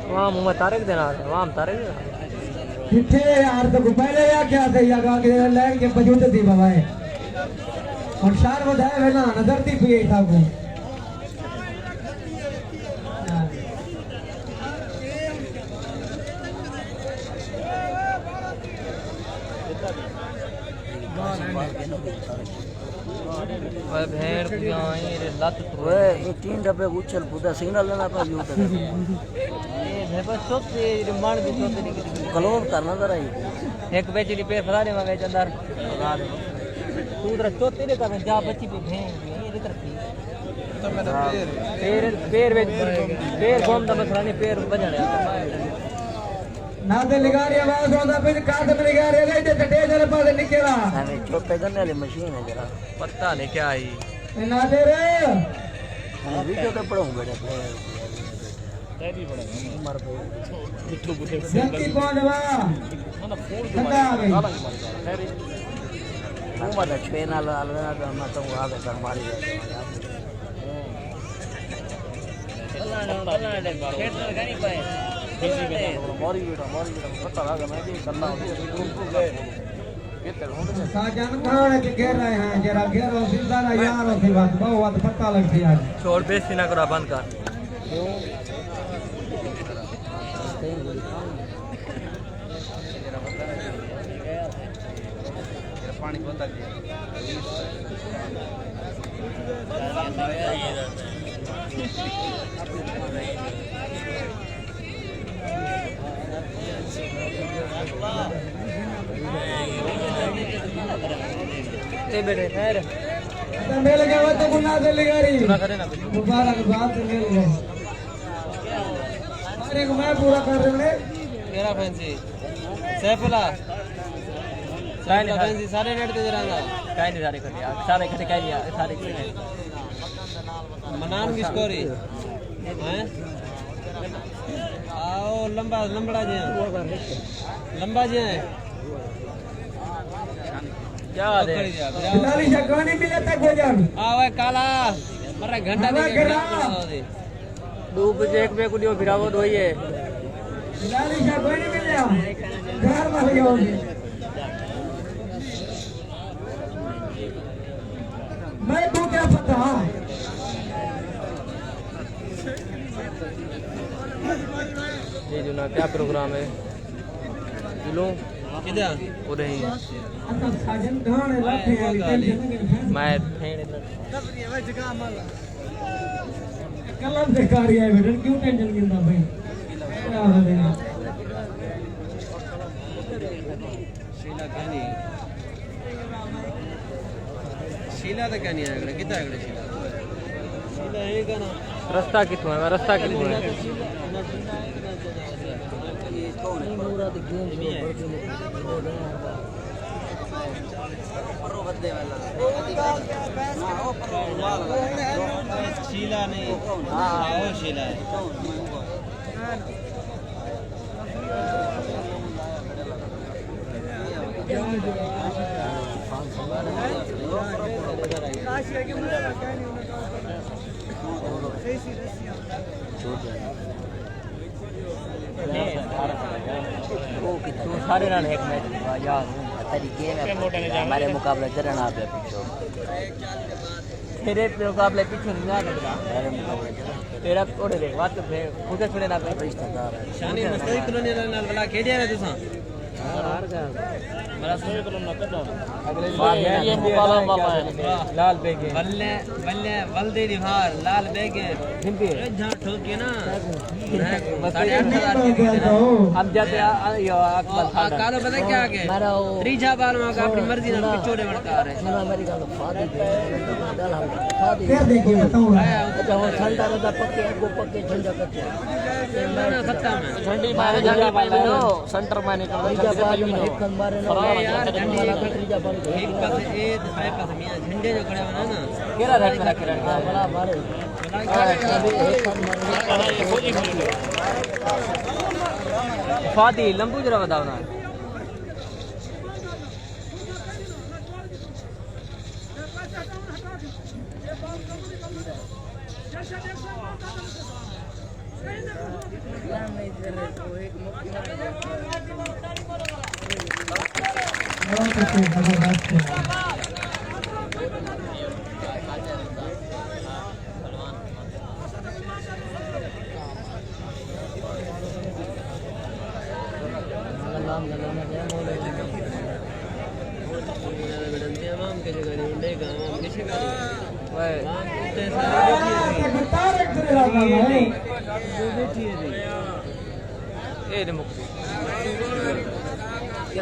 वहाँ मुँह तारक देना वहाँ तारक देना किथे यार तो पहले या क्या थे या के लैंड के बजूट थी बाबाए और शार बताए वे ना नजर थी पिए था को भेड़ लत वे 3 डब्बे उछल पूरा सिग्नल लेना पा यूं तो बस सोते रिमांड भी सोते नहीं क्लोज करना जरा ही एक बेचली पेड़ फला दे मगे अंदर तू उधर सोते नहीं कर जा बच्ची पे भेड़ ये इधर थी पेड़ पेड़ पेड़ बम दा मसला नहीं पेड़ बजने ना ते लिगारी आवाज होता पे काट में लिगारी गई ते टटे जरे पास निकला हमें छोटे करने वाली मशीन है जरा पता नहीं क्या आई ना दे रे वीडियो तो पढ़ूं बेटा तेरी बड़ा मर गई मिठू बुटे जल्दी पहुंचवा ना फोन ठंडा आ गई गाला मार खैर वो मत पेना अलगा तो मैं तो वहां पे कर मारी मारी बेटा पता लगा मैं कि करना साजन कहां है कि घेर रहे हैं जरा घेरो सीधा ना यार होती बात बहुत पता लगती आज छोड़ बेइज्जती ना करो बंद कर पानी बोतल ए बेटे खैर मिल गया वो तो गुना दे लिगारी सुना करे ना मुबारक बात मिल गए अरे मैं पूरा कर रहे तेरा फैंसी सैफुल्ला सारे फैंसी सारे नेट ते जरांगा काई नहीं सारे इकट्ठे सारे इकट्ठे काई नहीं सारे इकट्ठे मनान की स्टोरी हैं आओ लंबा लंबड़ा जे लंबा जे क्या दे बिलाली शगवानी मिले तक हो जान आ ओए काला मरे घंटा दे डूब जे एक पे कुडियो फिरावो दोइए बिलाली शगवानी मिले घर में हो जाओगे मैं तू क्या पता ये जो ना क्या प्रोग्राम है किलो किधर उधर ही अच्छा साजन कहां है लाते हैं मैं फेड़ कलम से कारी है बेटा क्यों टेंशन लेना भाई क्या हो रहा है शीला तो क्या नहीं आएगा कितना आएगा शीला शीला एक ना रास्ता कितना है रास्ता कितना है शीला नहीं हाँ शीला है तू सारे नाल एक मैच यार तेरी गेम है हमारे मुकाबले चरण आ पे पीछे तेरे मुकाबले पीछे नहीं आ सकता मेरे मुकाबले तेरा थोड़े रे बात पे खुद छोड़े ना पे रिश्तेदार शानी मस्तई कॉलोनी नाल वाला खेड़े रे तुसा हार गया मेरा सोए कॉलोनी ना कदा अगले ये मुकाबला वाला है लाल बेगे बल्ले बल्ले बल्दे दिवार लाल बेगे हिंदी जहां ठोक के ना 8,500 हम जाते यो अकबर खान कालो पता क्या आगे त्रीजा बाल में अपनी मर्जी ना पिछोड़े मड़का रहे सुनो मेरी गल फादी फिर देखिए बताऊं अच्छा वो ठंडा रहता पक्के को पक्के ठंडा कच्चे ना खत्म है ठंडी मारे झंडा पाई लो सेंटर माने कर त्रीजा बाल में एक कन मारे ना यार झंडी त्रीजा बाल एक पास ए बाय पास मियां झंडे जो खड़े बना ना केरा रेड में रख रहा बड़ा मारे अभी एक कन मारे फादी लंबू जरा बताओ ना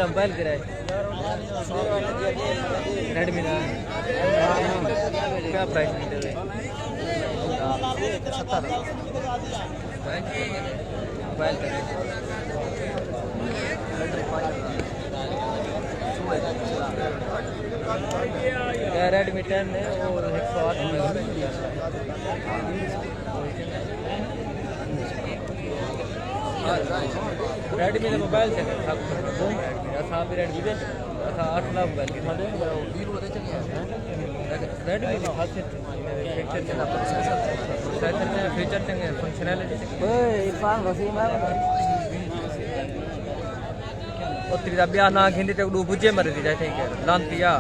मोबाइल गिरा रेडमी ना क्या प्राइस दे रहे 70 मोबाइल क्या रेडमी 10 है और 108 रेडमी का मोबाइल से साहब रेडमी पे 8 लाख मोबाइल की रेडमी की खासियत फीचर चंगे फंक्शनैलिटी उतरी दा ब्याह ना खिंदी ते डू बुझे मर दी जाए ठीक है लांतिया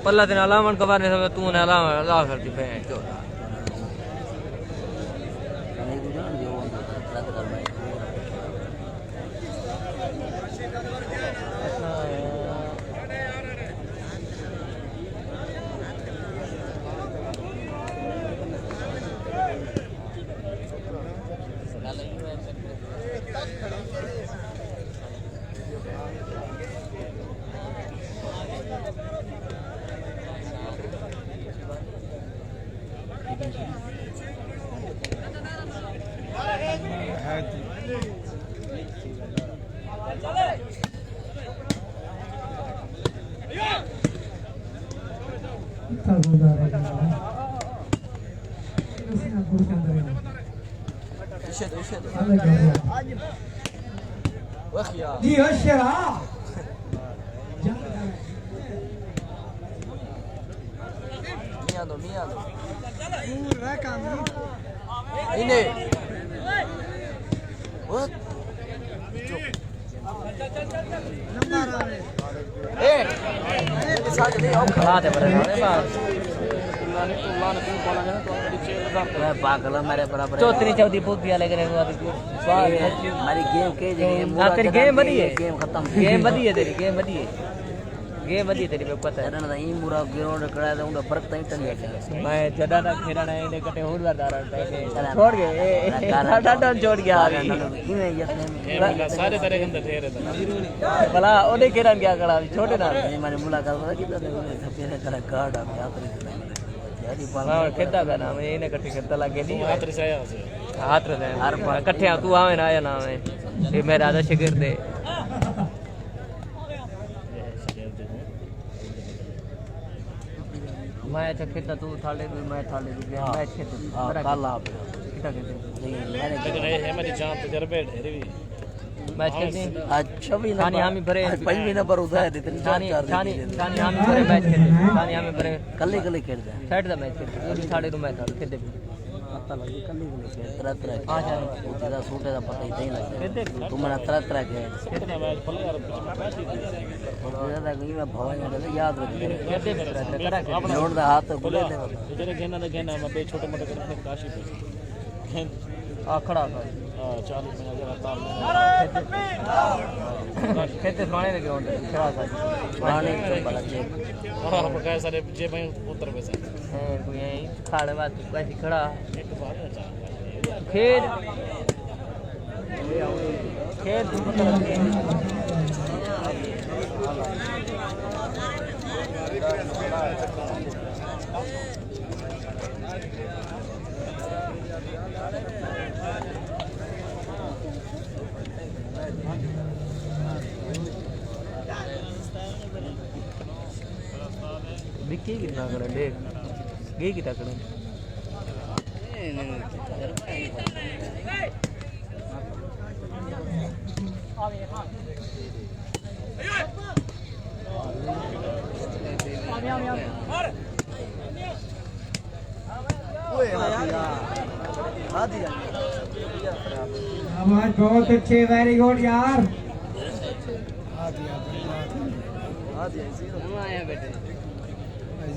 पल्ला दिन अलावन कबार ने तू ने अलावा करती पे जो जी होशियारा मियां दो पूरा काम इने what नंबर आ रहे ए साथ नहीं आओ खड़ा दे पर पागल मेरे बराबर चौथी चौथी बुद्धिया लग रहे हमारी गेम के जगह तेरी गेम बनी है गेम खत्म गेम बनी है तेरी गेम बनी है गेम वधी तेरी पे पता है जॾहिं त ईअं मुरा ग्राउंड कराए त उनजो फर्क़ु त टंगे मैं जदा ना खेलना है इने कटे हुन बार छोड़ गए डाटा छोड़ गया सारे तरह के अंदर ठहरे भला ओने केरा क्या करा छोटे ना मारी मुलाकात पता की थपेरे करे कार्ड आ आखिरी यारी हां खेता का नाम इने कटे खेता लागे नहीं हाथ रिसाया से हाथ रे हर कट्ठे तू आवे ना आया ना आवे ये मेरा आधा शिगिर दे मैं अच्छा खेता तू थाले भी मैं थाले भी मैं खेता काला कितना खेते लेकिन ये है मेरी जान तजर्बे ढेरे भी मैच खेलते अच्छा भी ना थानी हामी भरे पहली नंबर उधर है इतनी थानी थानी थानी हामी भरे मैच खेलते थानी हामी भरे कल्ले कल्ले खेलते हैं साइड दा मैच खेलते ये भी थाले तो मैं थाले खेलते भी पता लगी कल्ले कल्ले खेलते तरह तरह हां तेरा सूटे का पता ही नहीं लगता तुम मेरा तरह तरह के कितना मैच पल्ले यार मैच ही ज्यादा कोई मैं भवन याद रख खेलते भी करा के लोड दा हाथ बुले दे तेरे कहना मैं बे छोटे मोटे करने काशी पे आ खड़ा कर 40 में अगर खेते पुराने लगे होंगे खड़ा था पुराने बड़ा चेक हां बकाया सारे जे भाई उत्तर पे से कोई यही खाड़े बात कैसी खड़ा एक बार खेल खेल विक्की कितना करे देख गे कितना करे आज बहुत अच्छे वेरी गुड यार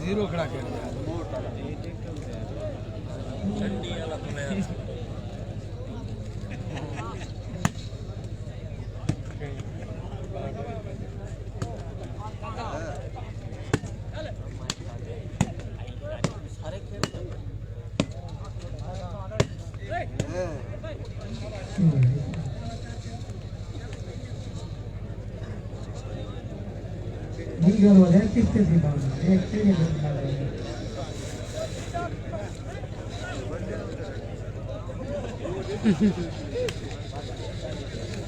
जीरो खड़ा कर लीगल हो जाए किसके दिमाग में एक चीज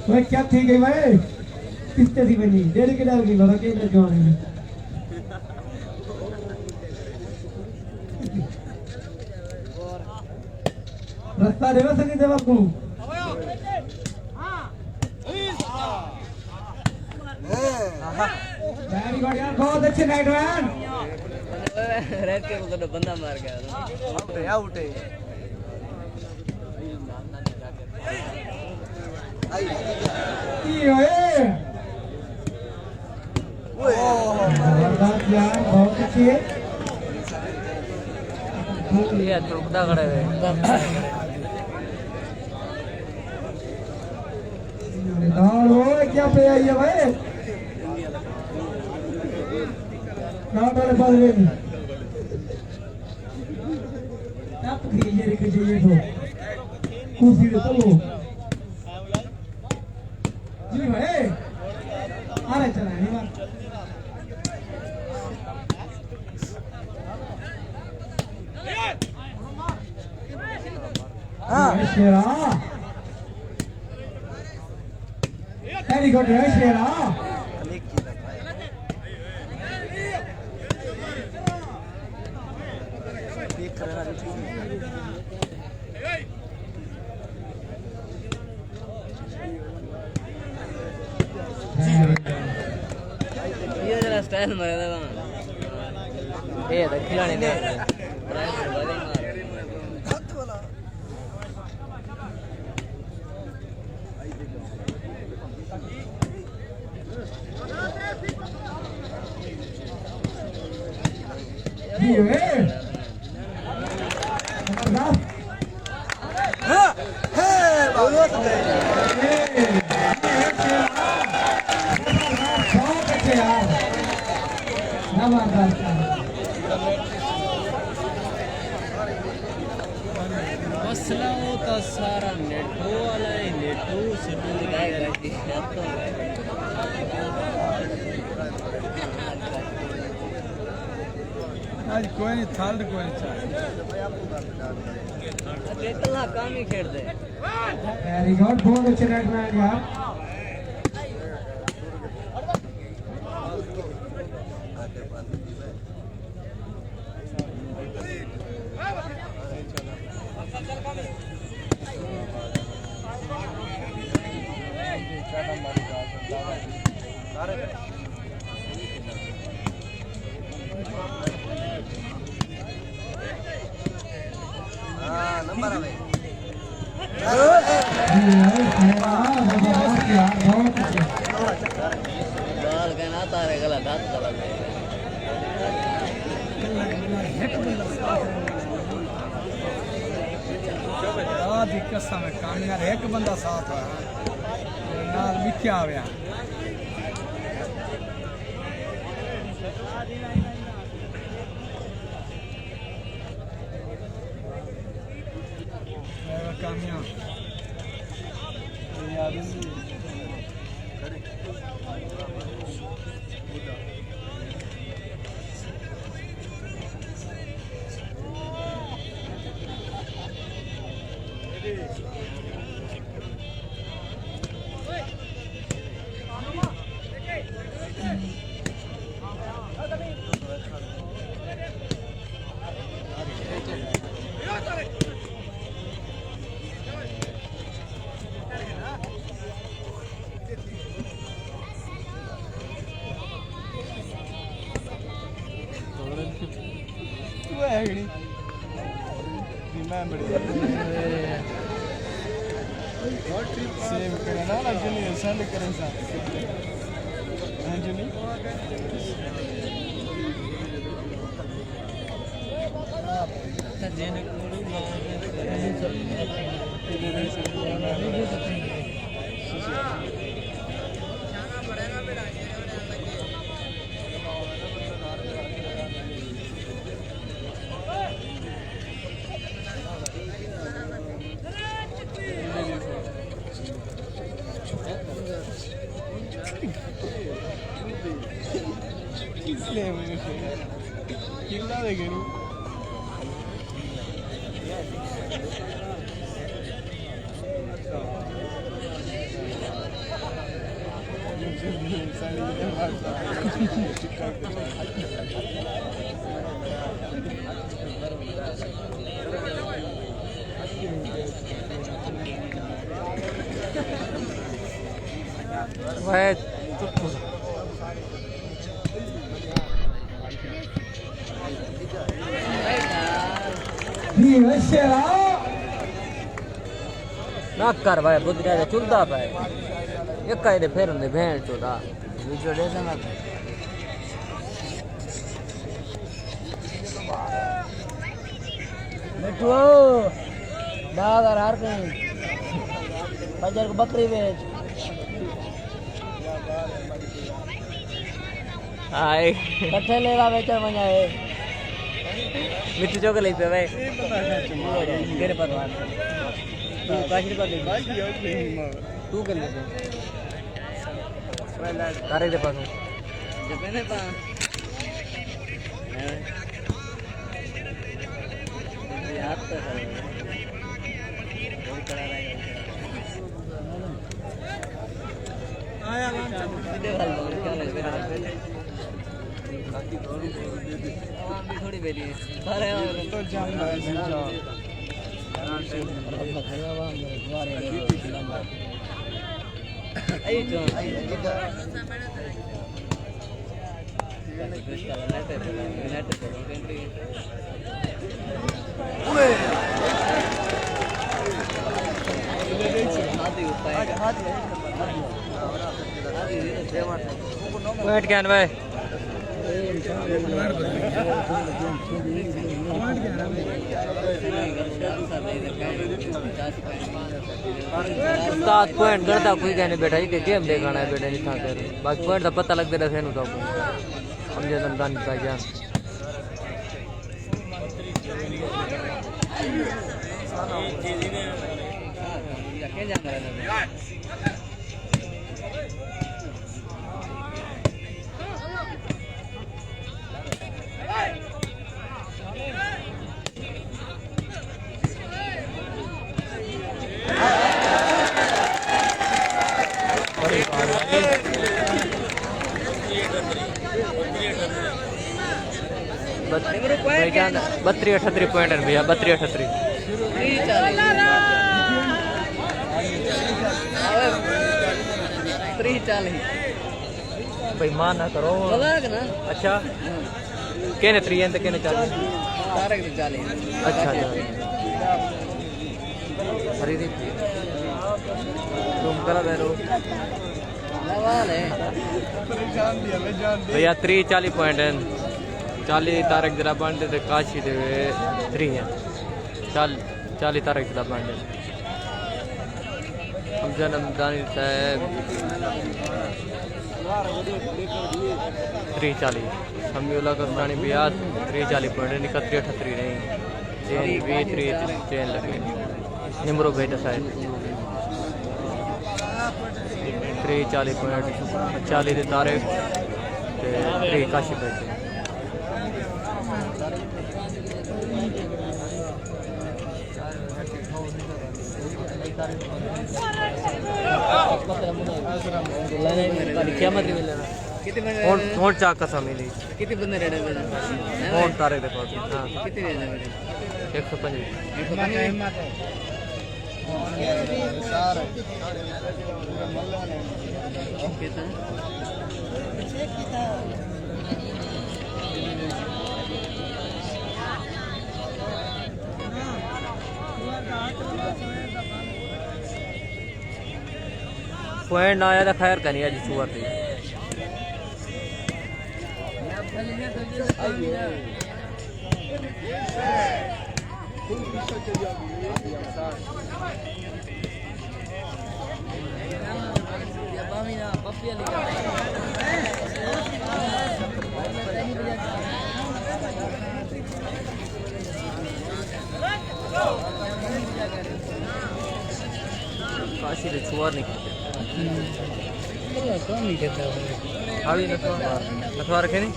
भाई क्या थी गई भाई किसते थी बनी डेढ़ के डाल की लड़ा के जवान में रास्ता देवा सके देवा को वेरी गुड यार बहुत अच्छे नाइट मैन रेड के को तो बंदा मार गया आउट है यार बहुत अच्छी है ये चौकदा खड़े हुए क्या पे आई है भाई वाले पास में तब ये रिक चाहिए तो कुर्सी दे तो जी भाई अरे चला नहीं बात हाँ शेरा वेरी गुड है शेरा ये जरा स्टाइल मारे था ये तो खिलाने दे मसला होता सारा नेटो वाला है नेटो सिर्फ आज कोई नहीं थाल कोई नहीं चाहे अकेला काम ही खेल दे वेरी गुड बहुत अच्छे नेटमैन यार बाल कहना तारे गलत हाथ गलत कसम है कामयार एक बंदा साथ है नाल लिखा हुआ कामयाब सेव करना ना जनी सेंड करें सा हां जनी जेने किल्ला दे गनी वह ना कर भाई बुद्धिया दे चुलदा पे एक काई दे फेर दे भेड़ चोदा वीडियो दे ना बेटो दादर हार के बाजार को बकरी बेच हाय कट्ठे लेवा बेचर मजाए मिट्टी चौक ले पे भाई तेरे पर तू काशी पर ले तू कर ले तारे दे पास जब मैंने पा याद तो है आया थोड़ी बेली सारे तो जाम वेट कैन भाई उस्ताद पॉइंट करता कोई कहने बैठा ही गेम देखना है बेटा नहीं था कर बाकी पॉइंट का पता लगते रहते हैं तो हम जैसा दान का क्या क्या जान रहा है बत्ती 38 पॉइंट है भैया 32 38 भाई मान ना करो अच्छा कहने 3 तो कहने 40 अच्छा हरी तुम करा दे रो भैया 40 पॉइंट है 40 तारक जरा बांधे थे काशी दे 3 है 40 तारक जरा बांधे हम जन्म दानी साहब 340 हम योला कस्तानी बियाद 340 पॉइंट 31 38 नहीं चेन 23 चेन लगे निमरो बेटा साहब 340 पॉइंट 40 दे तारक 3 काशी बैठे चाक कसम मिली कितने बंदे रेडे में फोन तारे देखो हाँ कितने रेडे में 150 पॉइंट आया तो खैर करनी अज सुअर थी काशी से छुआ नहीं हावी नथवा रखे नहीं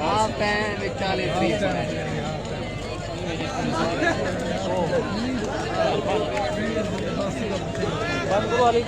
हाँ पैन 40 बंद वाली